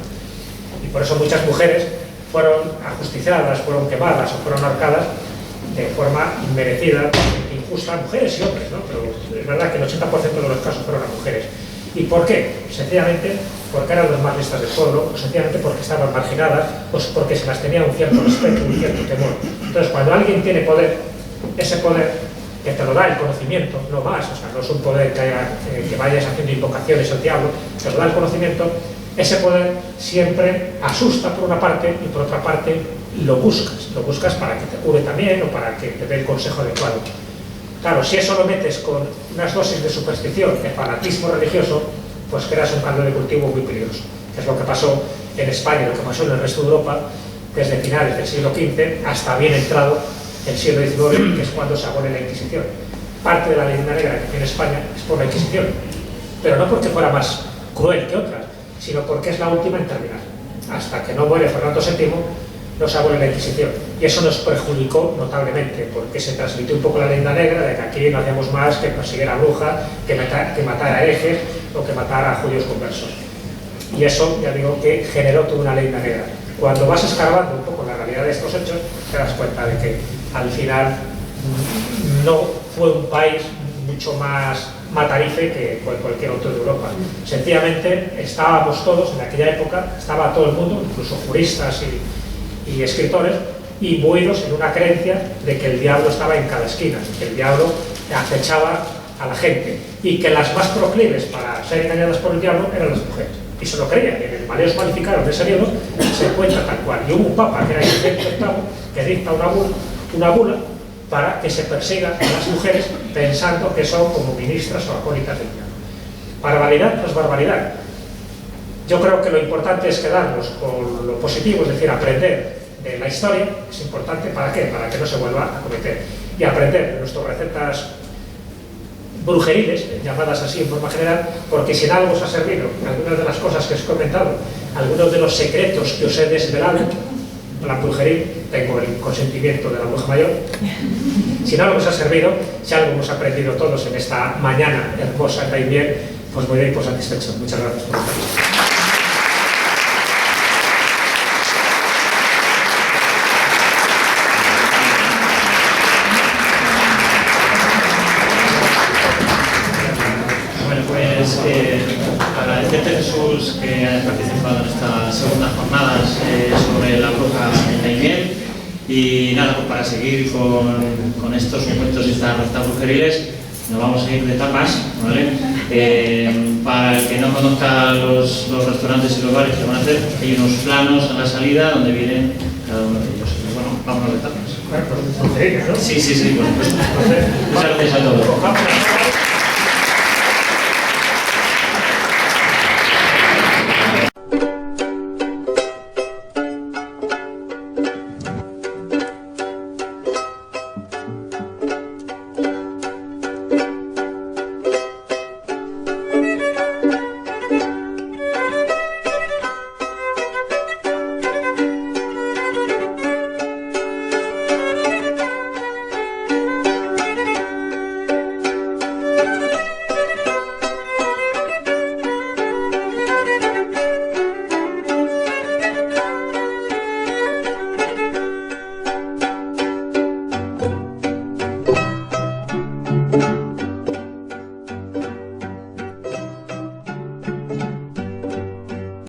Y por eso muchas mujeres fueron ajusticiadas, fueron quemadas o fueron ahorcadas de forma inmerecida, injusta, mujeres y hombres, ¿no? Pero es verdad que el 80% de los casos fueron a mujeres. ¿Y por qué? Sencillamente porque eran los más listas del pueblo, o sencillamente porque estaban marginadas, o porque se las tenía un cierto respeto, un cierto temor. Entonces, cuando alguien tiene poder, ese poder que te lo da el conocimiento, no más, o sea, no es un poder que vayas haciendo invocaciones al diablo, te lo da el conocimiento, ese poder siempre asusta por una parte y por otra parte lo buscas para que te cure también o para que te dé el consejo adecuado. Claro, si eso lo metes con unas dosis de superstición, de fanatismo religioso, pues creas un caldo de cultivo muy peligroso, que es lo que pasó en España, lo que pasó en el resto de Europa, desde finales del siglo XV hasta bien entrado el siglo XIX, que es cuando se abole la Inquisición. Parte de la leyenda negra que tiene España es por la Inquisición, pero no porque fuera más cruel que otras, sino porque es la última en terminar. Hasta que no muere Fernando VII, no se abole la Inquisición. Y eso nos perjudicó notablemente, porque se transmitió un poco la leyenda negra de que aquí no hacíamos más que perseguir a brujas, que matar a herejes o que matar a judíos conversos. Y eso, ya digo, que generó toda una leyenda negra. Cuando vas escarbando un poco la realidad de estos hechos, te das cuenta de que al final no fue un país mucho más matarife que cualquier otro de Europa. Sencillamente estábamos todos, en aquella época, estaba todo el mundo, incluso juristas y escritores, imbuidos en una creencia de que el diablo estaba en cada esquina, que el diablo acechaba a la gente y que las más proclives para ser engañadas por el diablo eran las mujeres. Y se lo creían, y en el Maleus Maleficarum de ese libro se cuenta tal cual. Y hubo un papa, que era Inocente VIII, que dicta una bula para que se persiga a las mujeres pensando que son como ministras o acólitas del diablo. Barbaridad, pues barbaridad. Yo creo que lo importante es quedarnos con lo positivo, es decir, aprender de la historia. Es importante, ¿para qué? Para que no se vuelva a cometer. Y aprender de nuestras recetas brujeriles, llamadas así en forma general, porque si en algo os ha servido, algunas de las cosas que os he comentado, algunos de los secretos que os he desvelado, la brujería, tengo el consentimiento de la bruja mayor, si en algo os ha servido, si algo hemos aprendido todos en esta mañana hermosa de invierno, pues voy a ir por satisfecho. Muchas gracias por estar. Agradecerte, Jesús, que hayas participado en estas segundas jornadas sobre la bruja en Daimiel. Y nada, pues para seguir con estos momentos y estas recetas brujeriles, nos vamos a ir de tapas, ¿vale? Para el que no conozca los restaurantes y los bares que van a hacer, hay unos planos a la salida donde vienen cada uno de ellos. Y bueno, vámonos de tapas. Bueno, pues, ¿no? Sí, por supuesto. Muchas gracias a todos.